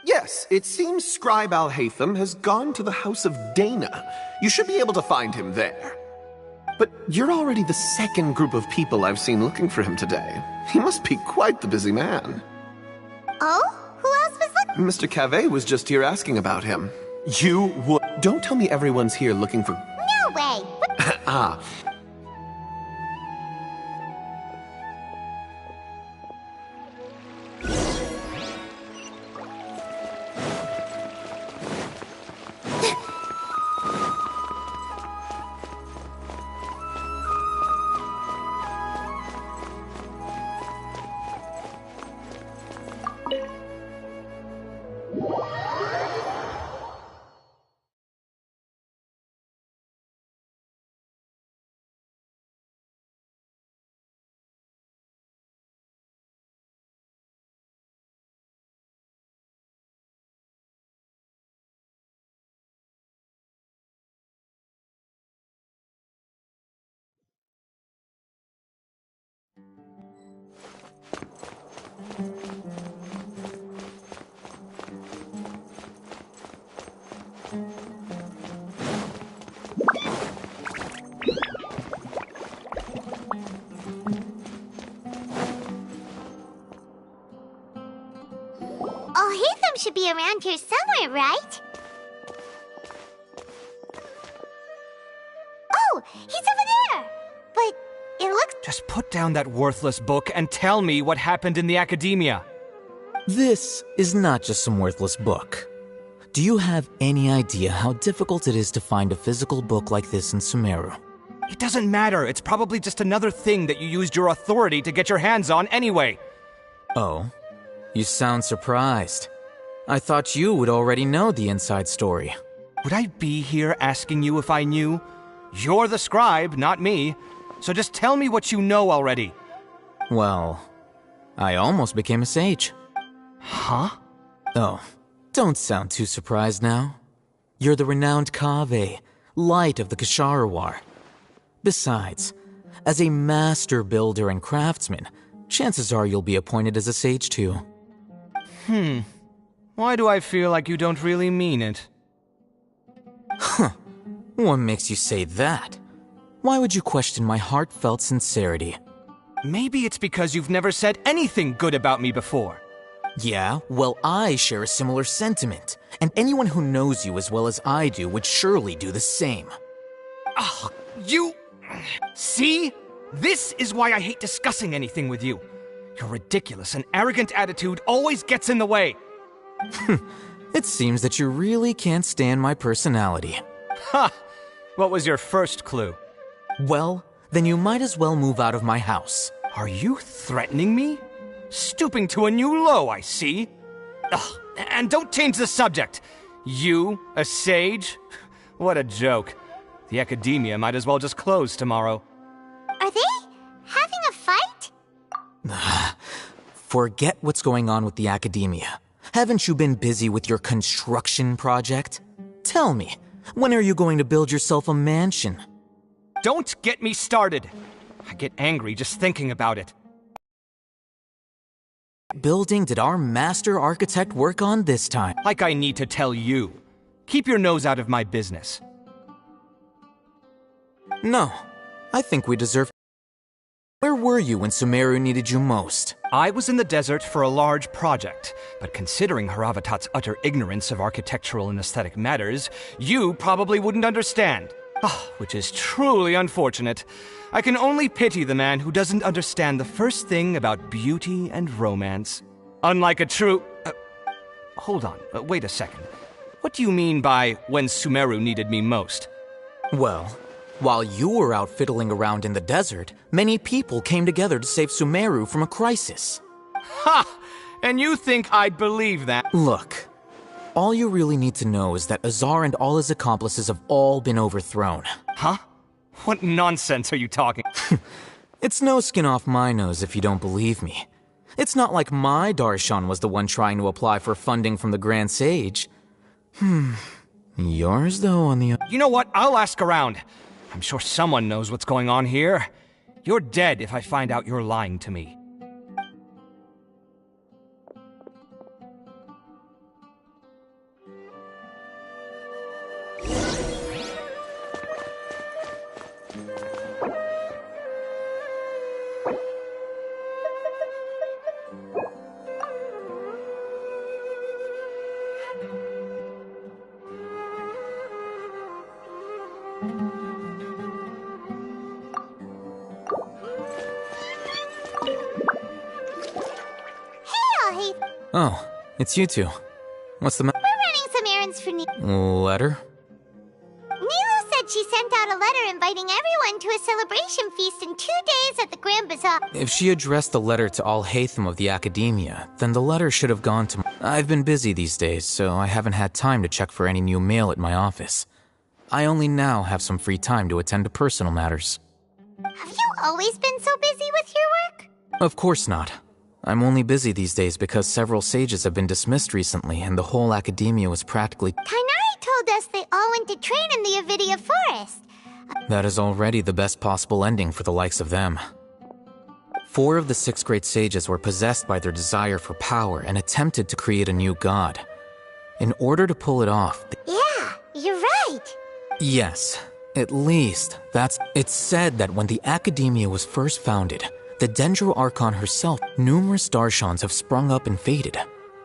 Yes, it seems Scribe Alhaitham has gone to the House of Dana. You should be able to find him there. But you're already the second group of people I've seen looking for him today. He must be quite the busy man. Oh? Who else was looking? Mr. Cavey was just here asking about him. You would... Don't tell me everyone's here looking for... No way! Ah. Alhaitham should be around here somewhere, right? Oh, he's over there! But it looks... Just put down that worthless book and tell me what happened in the academia. This is not just some worthless book. Do you have any idea how difficult it is to find a physical book like this in Sumeru? It doesn't matter. It's probably just another thing that you used your authority to get your hands on anyway. Oh, you sound surprised. I thought you would already know the inside story. Would I be here asking you if I knew? You're the scribe, not me. So just tell me what you know already. Well, I almost became a sage. Huh? Oh, don't sound too surprised now. You're the renowned Kaveh, light of the Ksharawar. Besides, as a master builder and craftsman, chances are you'll be appointed as a sage too. Why do I feel like you don't really mean it? Huh. What makes you say that? Why would you question my heartfelt sincerity? Maybe it's because you've never said anything good about me before. Yeah, well, I share a similar sentiment, and anyone who knows you as well as I do would surely do the same. Oh, you... See? This is why I hate discussing anything with you. Your ridiculous and arrogant attitude always gets in the way. It seems that you really can't stand my personality. Ha! What was your first clue? Well, then you might as well move out of my house. Are you threatening me? Stooping to a new low, I see. Ugh, and don't change the subject. You, a sage? What a joke. The academia might as well just close tomorrow. Are they having a fight? Forget what's going on with the academia. Haven't you been busy with your construction project? Tell me, when are you going to build yourself a mansion? Don't get me started. I get angry just thinking about it. Building did our master architect work on this time? Like I need to tell you. Keep your nose out of my business. No, I think we deserve... Where were you when Sumeru needed you most? I was in the desert for a large project, but considering Haravatat's utter ignorance of architectural and aesthetic matters, you probably wouldn't understand. Which is truly unfortunate. I can only pity the man who doesn't understand the first thing about beauty and romance. Unlike a true... hold on, wait a second. What do you mean by when Sumeru needed me most? Well, while you were out fiddling around in the desert, many people came together to save Sumeru from a crisis. Ha! And you think I'd believe that? Look, all you really need to know is that Azar and all his accomplices have all been overthrown. Huh? What nonsense are you talking? It's no skin off my nose if you don't believe me. It's not like my Darshan was the one trying to apply for funding from the Grand Sage. Yours, though, on the... You know what? I'll ask around. I'm sure someone knows what's going on here. You're dead if I find out you're lying to me. Oh, it's you two. What's the We're running some errands for letter? Nilu said she sent out a letter inviting everyone to a celebration feast in 2 days at the Grand Bazaar. If she addressed the letter to Al-Haytham of the Academia, then the letter should have gone to... I've been busy these days, so I haven't had time to check for any new mail at my office. I only now have some free time to attend to personal matters. Have you always been so busy with your work? Of course not. I'm only busy these days because several sages have been dismissed recently and the whole academia was practically... Kainari told us they all went to train in the Avidia Forest. That is already the best possible ending for the likes of them. 4 of the 6 great sages were possessed by their desire for power and attempted to create a new god. In order to pull it off... Yeah, you're right. Yes, at least that's... It's said that when the academia was first founded... The Dendro Archon herself, numerous Darshans have sprung up and faded.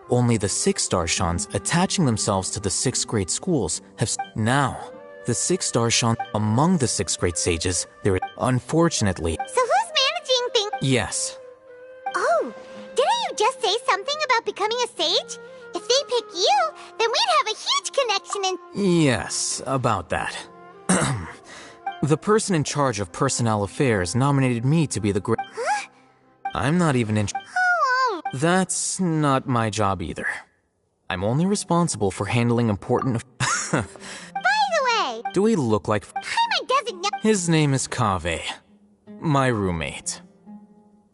Only the 6 Darshans, attaching themselves to the 6 great schools, have... Now, the 6 Darshan, among the 6 great sages, there is... Unfortunately... So who's managing things? Yes. Oh, didn't you just say something about becoming a sage? If they pick you, then we'd have a huge connection and... Yes, about that. The person in charge of personnel affairs nominated me to be the great... Huh? I'm not even in... Oh, That's not my job either. I'm only responsible for handling important... By the way... Do we look like... I'm a designate... His name is Kaveh. My roommate.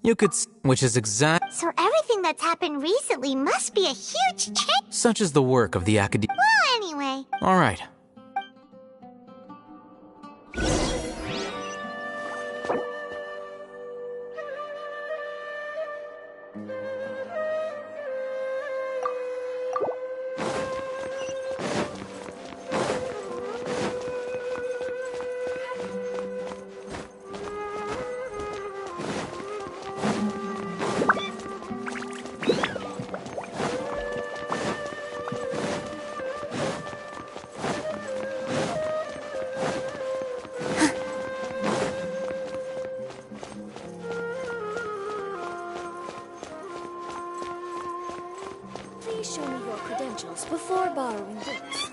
You could... Which is exact... So everything that's happened recently must be a huge change. Such is the work of the academia... Well, anyway... Alright. borrowing books.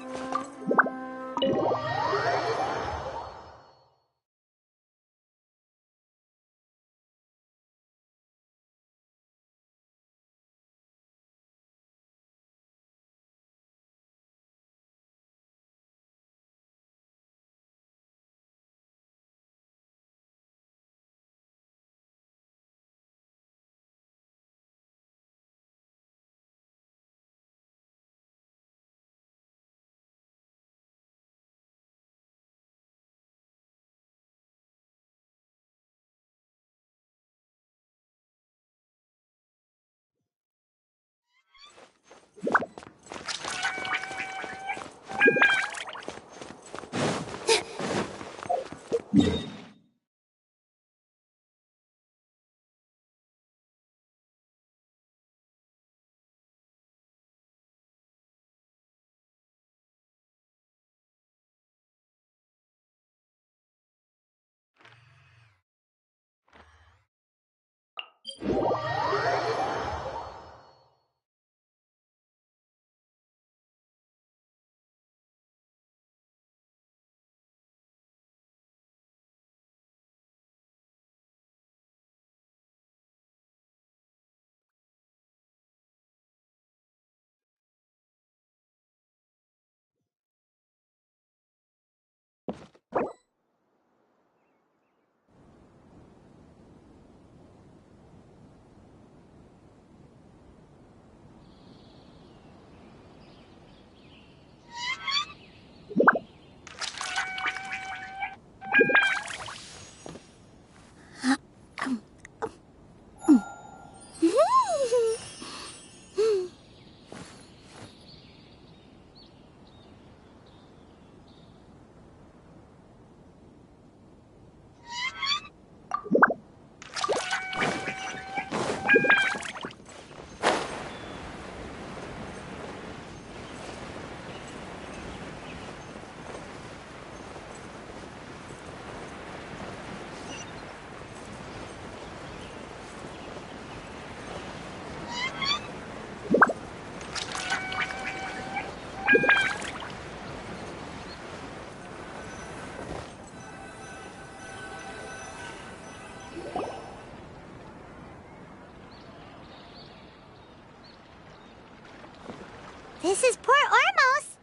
This is Port Ormos.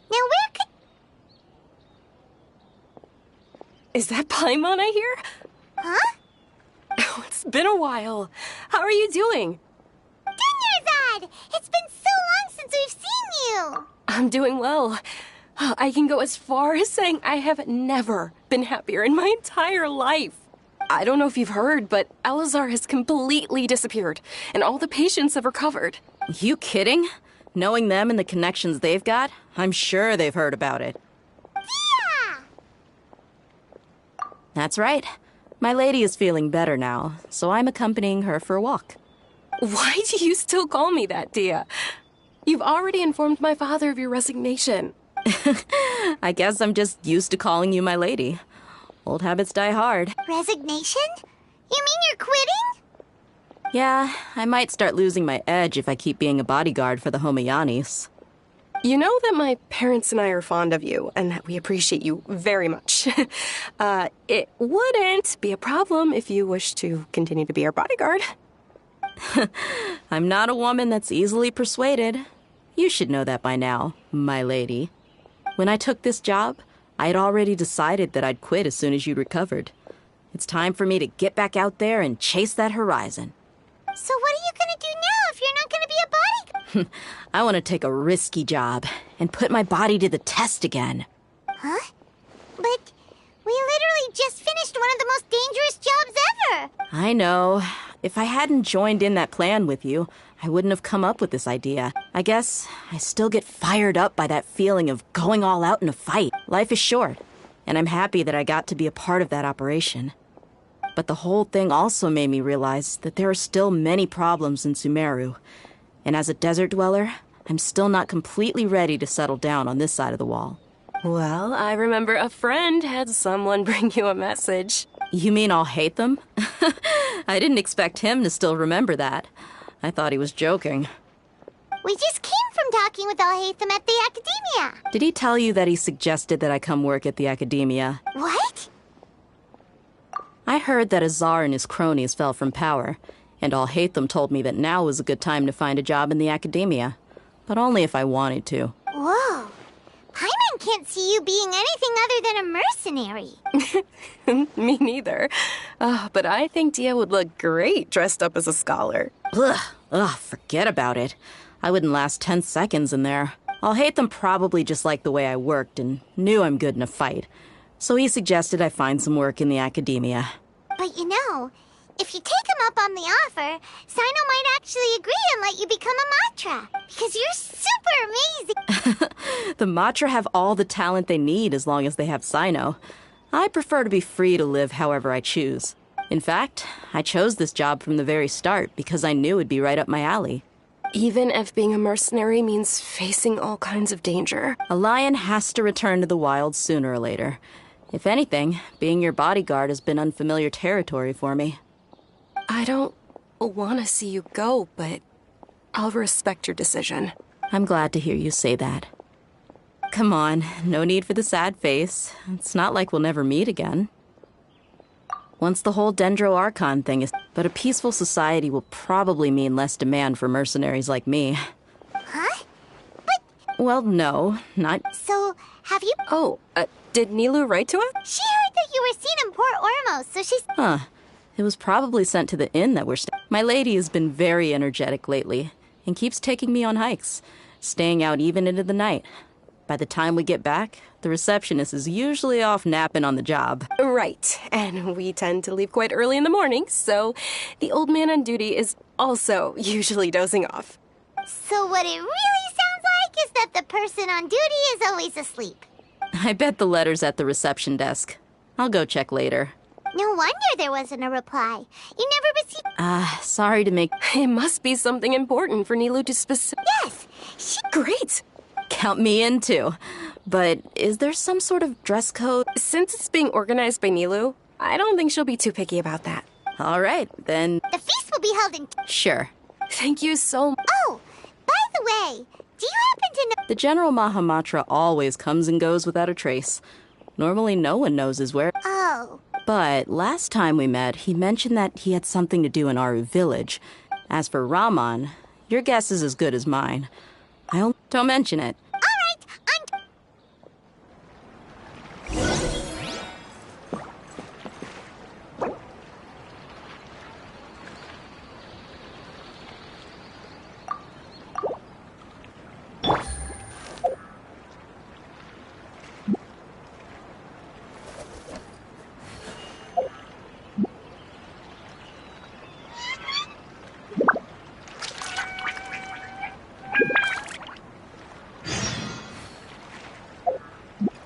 Now where could... Is that Paimon I hear? Huh? Oh, it's been a while. How are you doing? Dunyarzad! It's been so long since we've seen you! I'm doing well. I can go as far as saying I have never been happier in my entire life. I don't know if you've heard, but Elazar has completely disappeared, and all the patients have recovered. You kidding? Knowing them and the connections they've got, I'm sure they've heard about it. Yeah! That's right. My lady is feeling better now, so I'm accompanying her for a walk. Why do you still call me that, Dia? You've already informed my father of your resignation. I guess I'm just used to calling you my lady. Old habits die hard. Resignation? You mean you're quitting? Yeah, I might start losing my edge if I keep being a bodyguard for the Homayanis. You know that my parents and I are fond of you, and that we appreciate you very much. It wouldn't be a problem if you wish to continue to be our bodyguard. I'm not a woman that's easily persuaded. You should know that by now, my lady. When I took this job, I had already decided that I'd quit as soon as you recovered. It's time for me to get back out there and chase that horizon. So what are you gonna do now if you're not gonna be a bodyguard? I want to take a risky job and put my body to the test again. Huh? But we literally just finished one of the most dangerous jobs ever! I know. If I hadn't joined in that plan with you, I wouldn't have come up with this idea. I guess I still get fired up by that feeling of going all out in a fight. Life is short, and I'm happy that I got to be a part of that operation. But the whole thing also made me realize that there are still many problems in Sumeru. And as a desert dweller, I'm still not completely ready to settle down on this side of the wall. Well, I remember a friend had someone bring you a message. You mean I'll hate them? I didn't expect him to still remember that. I thought he was joking. We just came from I'm talking with Alhaitham at the Academia. Did he tell you that he suggested that I come work at the Academia? What? I heard that Azar and his cronies fell from power, and Alhaitham told me that now was a good time to find a job in the Academia. But only if I wanted to. Whoa. Paimon can't see you being anything other than a mercenary. Me neither. But I think Dia would look great dressed up as a scholar. Ugh, forget about it. I wouldn't last 10 seconds in there. Alhaitham probably just liked the way I worked and knew I'm good in a fight. So he suggested I find some work in the Academia. But you know, if you take him up on the offer, Sino might actually agree and let you become a Matra. Because you're super amazing. The Matra have all the talent they need as long as they have Sino. I prefer to be free to live however I choose. In fact, I chose this job from the very start because I knew it'd be right up my alley. Even if being a mercenary means facing all kinds of danger. A lion has to return to the wild sooner or later. If anything, being your bodyguard has been unfamiliar territory for me. I don't want to see you go, but I'll respect your decision. I'm glad to hear you say that. Come on, no need for the sad face. It's not like we'll never meet again. Once the whole Dendro Archon thing is... But a peaceful society will probably mean less demand for mercenaries like me. Huh? But... Well, no, not... So, have you... Oh, did Nilu write to us? She heard that you were seen in Port Ormos, so she's... Huh. It was probably sent to the inn that we're staying. My lady has been very energetic lately and keeps taking me on hikes, staying out even into the night. By the time we get back, the receptionist is usually off napping on the job. Right, and we tend to leave quite early in the morning, so the old man on duty is also usually dozing off. So what it really sounds like is that the person on duty is always asleep. I bet the letter's at the reception desk. I'll go check later. No wonder there wasn't a reply. You never received... Sorry to make... It must be something important for Nilu to specific... Yes! Great! Count me in, too. But is there some sort of dress code? Since it's being organized by Nilu, I don't think she'll be too picky about that. All right, then... The feast will be held in... Sure. Thank you so much. Oh, by the way, do you happen to know... The General Mahamatra always comes and goes without a trace. Normally no one knows his where... Oh... But last time we met, he mentioned that he had something to do in Aru village. As for Raman, your guess is as good as mine. Don't mention it. All right,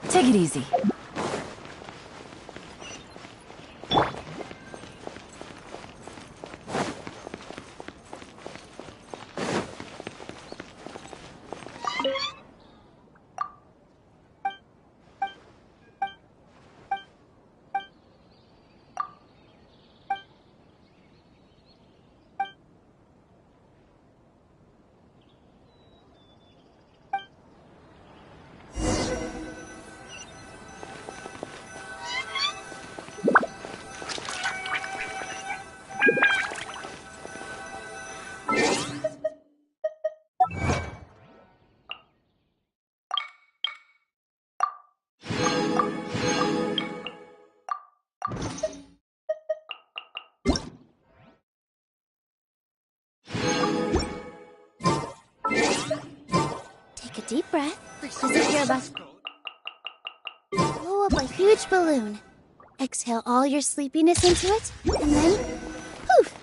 Take it easy. Take a deep breath. Does it hear about... Blow up a huge balloon. Exhale all your sleepiness into it, and then... poof!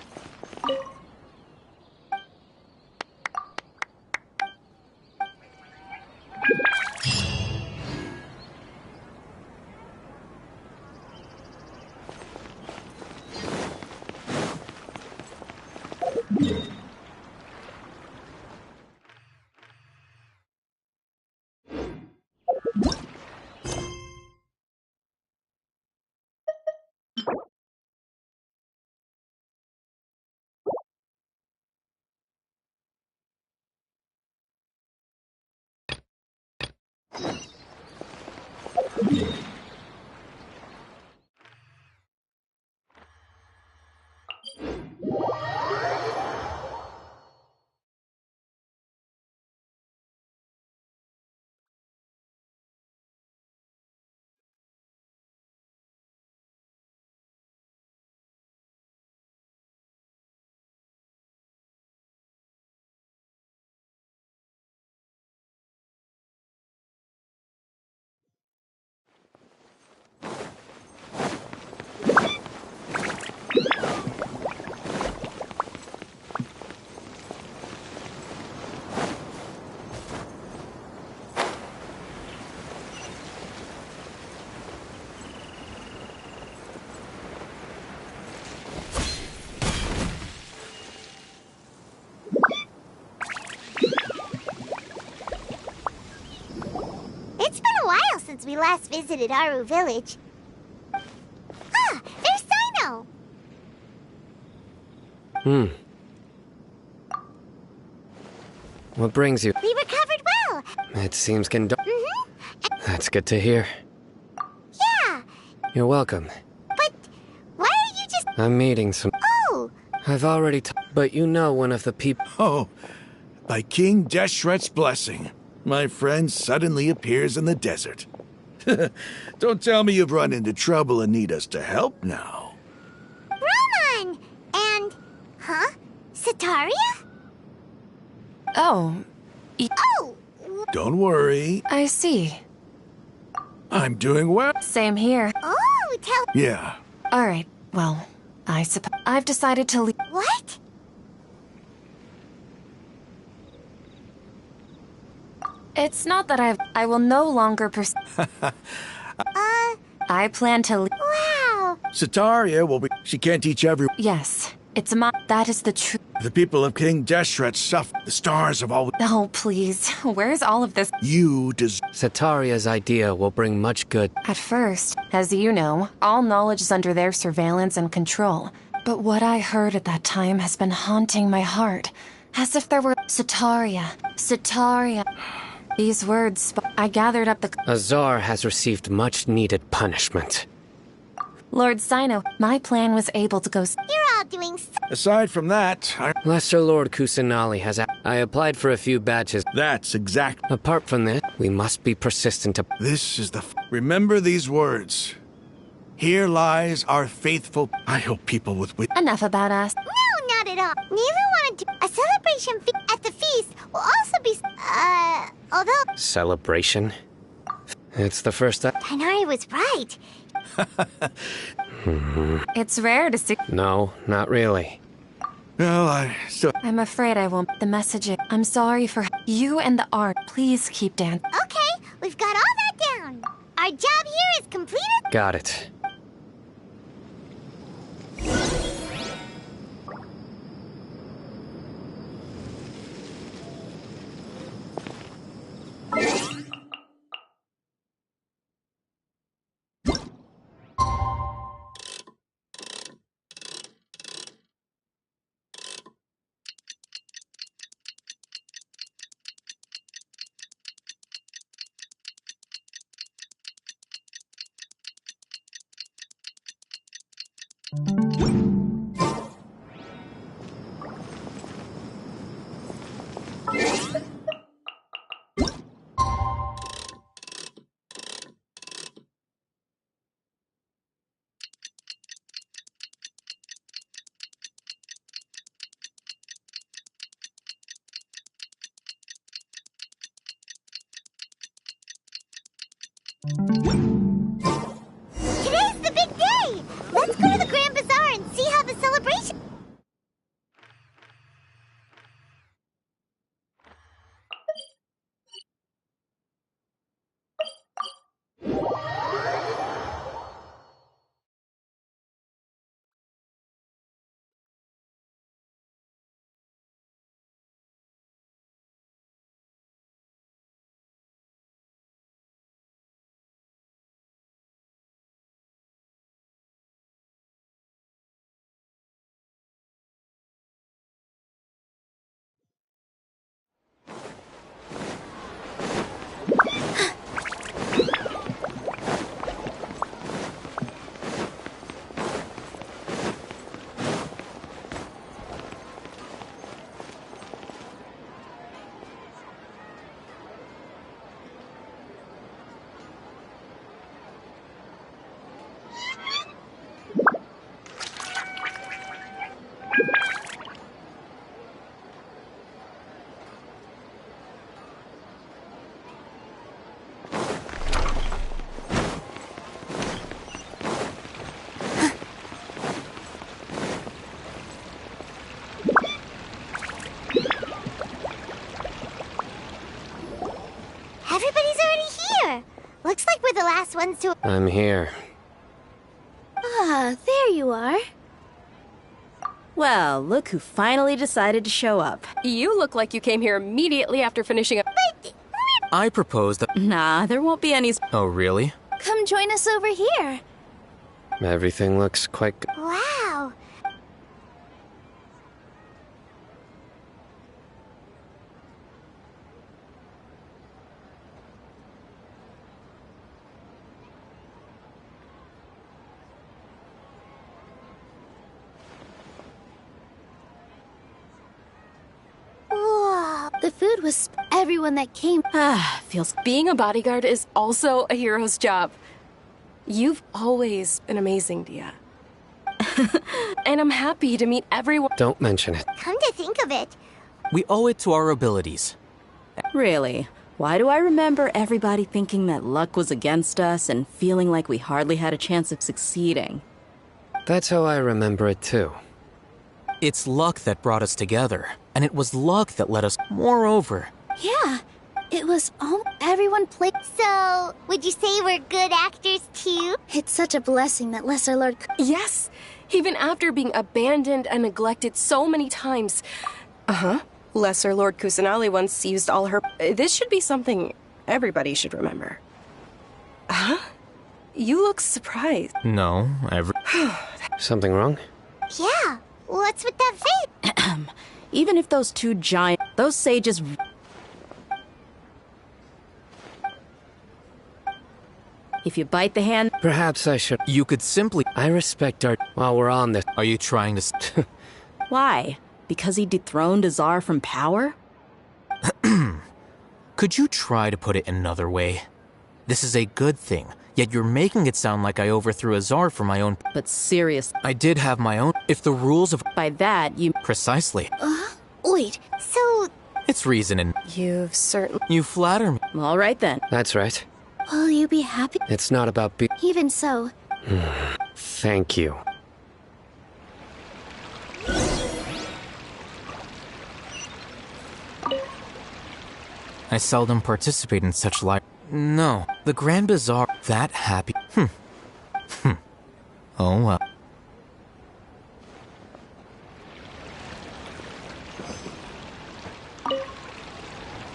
It's been a while since we last visited Aru Village. Ah, there's Sino! What brings you? We recovered well. It seems Mm-hmm. That's good to hear. Yeah, You're welcome. but why are you just... I'm meeting some... Oh, I've already but you know one of the people... Oh, by King Deshret's blessing, my friend suddenly appears in the desert. Don't tell me you've run into trouble and need us to help now. Roman! And... Huh? Sataria? Oh. Oh! Don't worry, I see. I'm doing well. Same here. Oh, tell... Yeah. Alright, well, I suppose I've decided to leave. What? It's not that I will no longer I plan to leave. Wow! Sataria will be... She can't teach everyone. Yes, it's that is the truth. The people of King Deshret suffer. The stars have always... Oh, please. Where's all of this? You deserve... Sataria's idea will bring much good. At first, as you know, all knowledge is under their surveillance and control. But what I heard at that time has been haunting my heart. As if there were... Sataria. Sataria. These words... I gathered up the... Azar has received much needed punishment. Lord Sino, my plan was able to go... You're all doing so... Aside from that, Lesser Lord Kusanali has... I applied for a few badges. That's exact... Apart from this, we must be persistent to... This is the... Remember these words. Here lies our faithful... I hope people with... Enough about us. No, not at all. Neela wanted to... A celebration at the feast will also be... although... Celebration? It's the first... Tanari was right. It's rare to see... No, not really. Well, I'm afraid I won't... The message... I'm sorry for... You and the art. Please keep dancing. Okay, we've got all that down. Our job here is completed. Got it. Today's the big day. Let's go to the Grand Bazaar and see how the celebration... like we're the last ones to... I'm here. Ah, there you are. Well, look who finally decided to show up. You look like you came here immediately after finishing up. I propose that. Nah, there won't be any. Oh, really? Come join us over here. Everything looks quite good. Wow. Whoa. The food was everyone that came. Feels being a bodyguard is also a hero's job. You've always been amazing, Dia. And I'm happy to meet everyone. Don't mention it. Come to think of it. We owe it to our abilities. Really? Why do I remember everybody thinking that luck was against us and feeling like we hardly had a chance of succeeding? That's how I remember it too. It's luck that brought us together, and it was luck that led us. Moreover, Yeah, it was all everyone played. So, would you say we're good actors too? It's such a blessing that Lesser Lord. Yes, even after being abandoned and neglected so many times. Lesser Lord Kusanali once used all her... This should be something everybody should remember. You look surprised. no, Something wrong? Yeah, what's with that face? Even if those two giant... Those sages... If you bite the hand... Perhaps I should... You could simply... I respect our... While we're on this... Are you trying to... Why? Because he dethroned Azar from power? Could you try to put it another way? This is a good thing, yet you're making it sound like I overthrew Azar for my own... But serious... I did have my own... If the rules of... By that, you... Precisely. Wait, so... It's reason and... You've certainly... You flatter me. All right then. That's right. Will you be happy? It's not about Even so... Thank you. I seldom participate in such No, the Grand Bazaar... That happy... Oh well.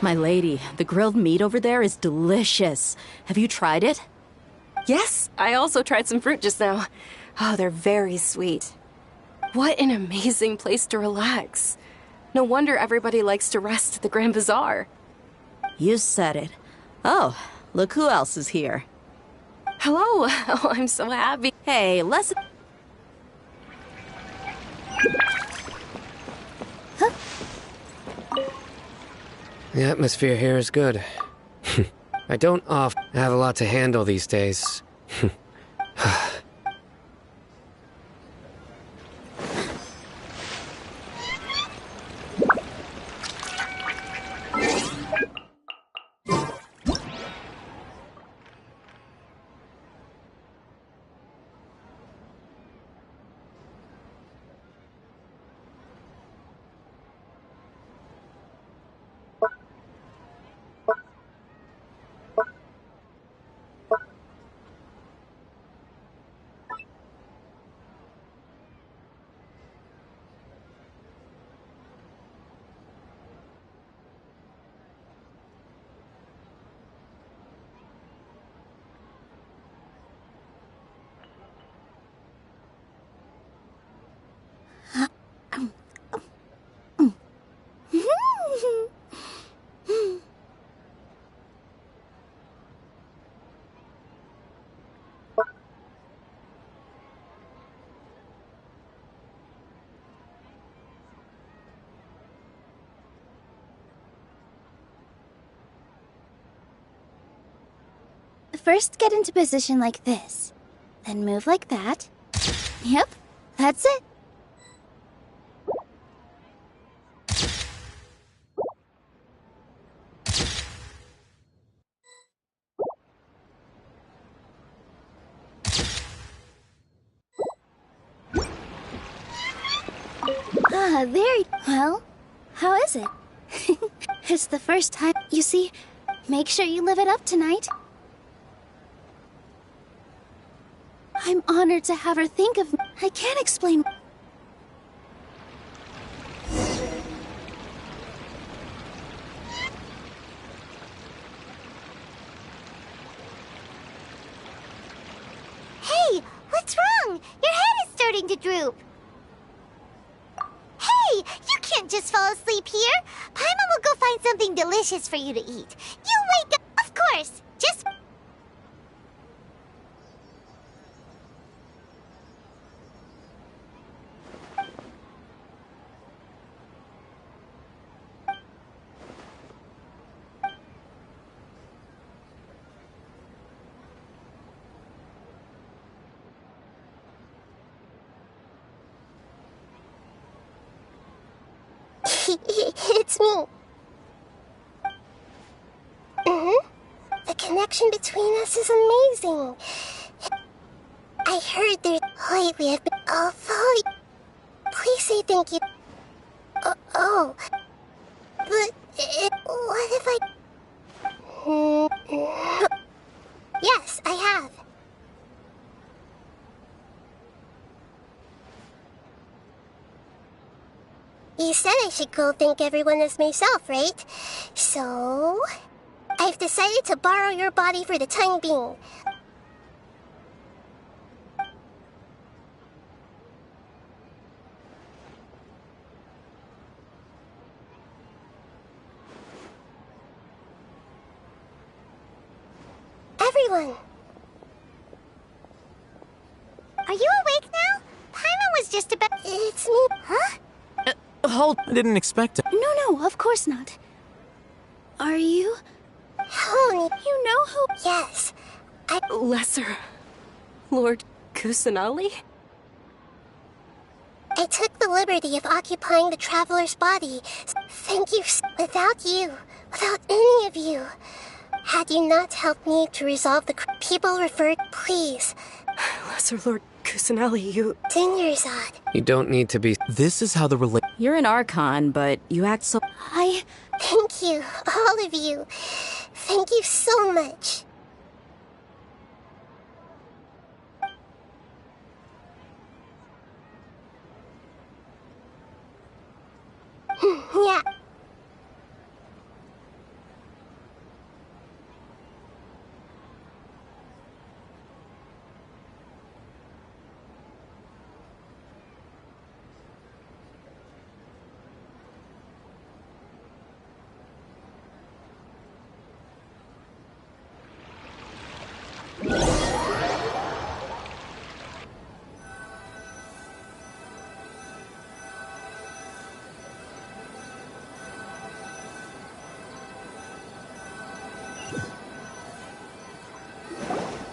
My lady, the grilled meat over there is delicious. Have you tried it? Yes, I also tried some fruit just now. Oh, they're very sweet. What an amazing place to relax. No wonder everybody likes to rest at the Grand Bazaar. You said it. Oh, look who else is here. Hello. Oh, I'm so happy. Hey, let's... The atmosphere here is good. I don't often have a lot to handle these days. First get into position like this. Then move like that. Yep, that's it. Well, how is it? It's the first time. You see, make sure you live it up tonight. I'm honored to have her think of me. I can't explain. Hey, what's wrong? Your head is starting to droop. Hey, you can't just fall asleep here. Paimon will go find something delicious for you to eat. You wake up. Of course. Just... It's me. The connection between us is amazing. I heard there's... Lately I've been... Although... Please say thank you. Oh. But... what if I... Yes, I have. You said I should go thank everyone as myself, right? So... I've decided to borrow your body for the time being. Everyone! Are you awake now? Paimon was just about... It's me. Huh? Hold. I didn't expect it. No, of course not. Are you? Honey. You know who? Yes. Lesser Lord Kusanali? I took the liberty of occupying the traveler's body. Thank you. Without you, without any of you, had you not helped me to resolve the people referred, please. Lesser Lord Kusanali, you... Dingerzad. You don't need to be... This is how the You're an Archon, but you act so... Thank you, all of you. Thank you so much. Yeah.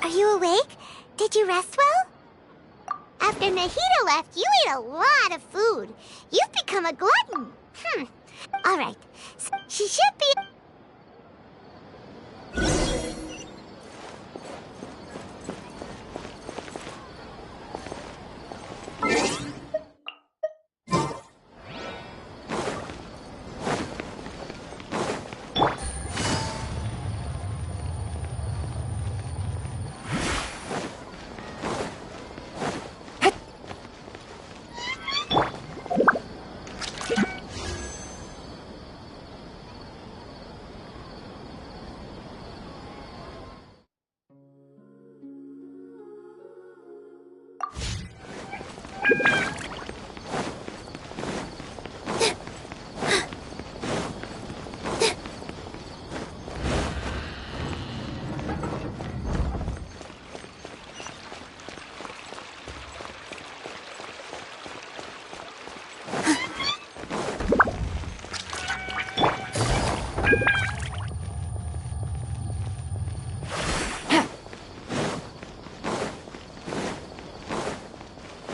Are you awake? Did you rest well? After Nahida left, you ate a lot of food. You've become a glutton. All right. So she should be...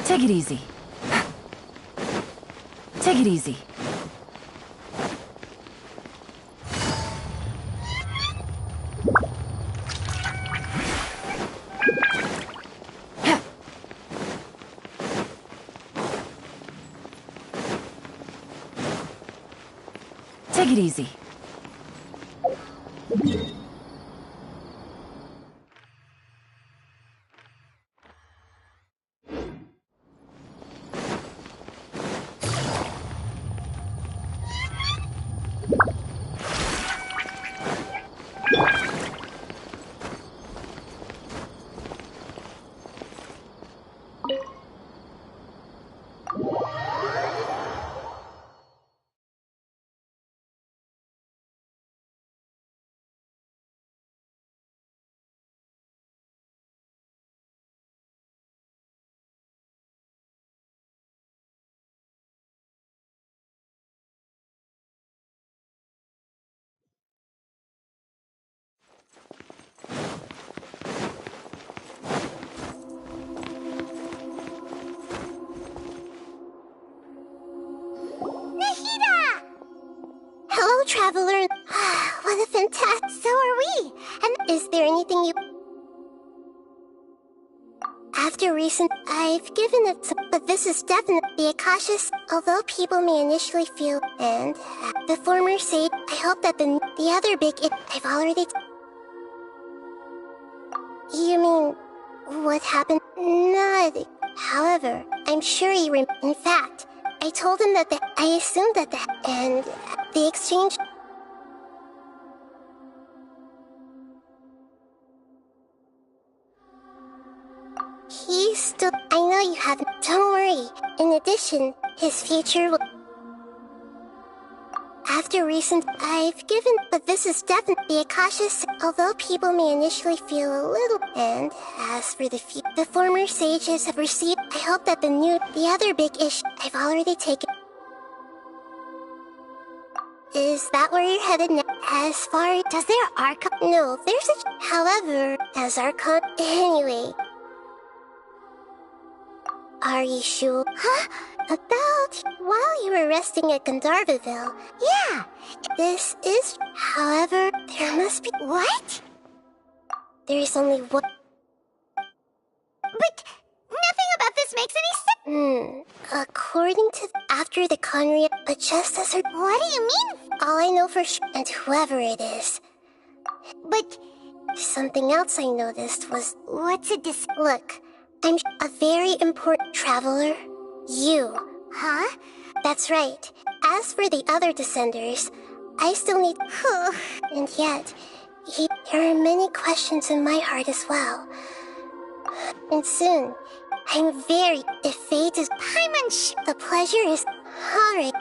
Take it easy. Take it easy. Take it easy. traveler. What a fantastic... So are we. And is there anything you... After recent, I've given it some, but this is definitely the Akashas. Although people may initially feel, and the former sage, I hope that the other big I've already... You mean, what happened? Not... However, I'm sure he in fact, I told him that I assumed that and the exchange... He's still... I know you haven't... Don't worry. In addition, his future will... After recent... I've given... But this is definitely the Akashas. Although people may initially feel a little... And as for the former sages have received... I hope that the other big issue... I've already taken... Is that where you're headed now? As far... Does their Archon... No, there's a... However, as Archon... Anyway... Are you sure? Huh? About while you were resting at Gandharvaville. Yeah. This is... However, there must be... What? There is only one... But nothing about this makes any sense. According to... After the Conria... But just as her... What do you mean? All I know for sure... And whoever it is... But... Something else I noticed was... What's a Look... I'm a very important traveler. You. Huh? That's right. As for the other descenders, I still need... And yet, there are many questions in my heart as well. And soon, I'm very... If fate is... Paimon, the pleasure is... Alright.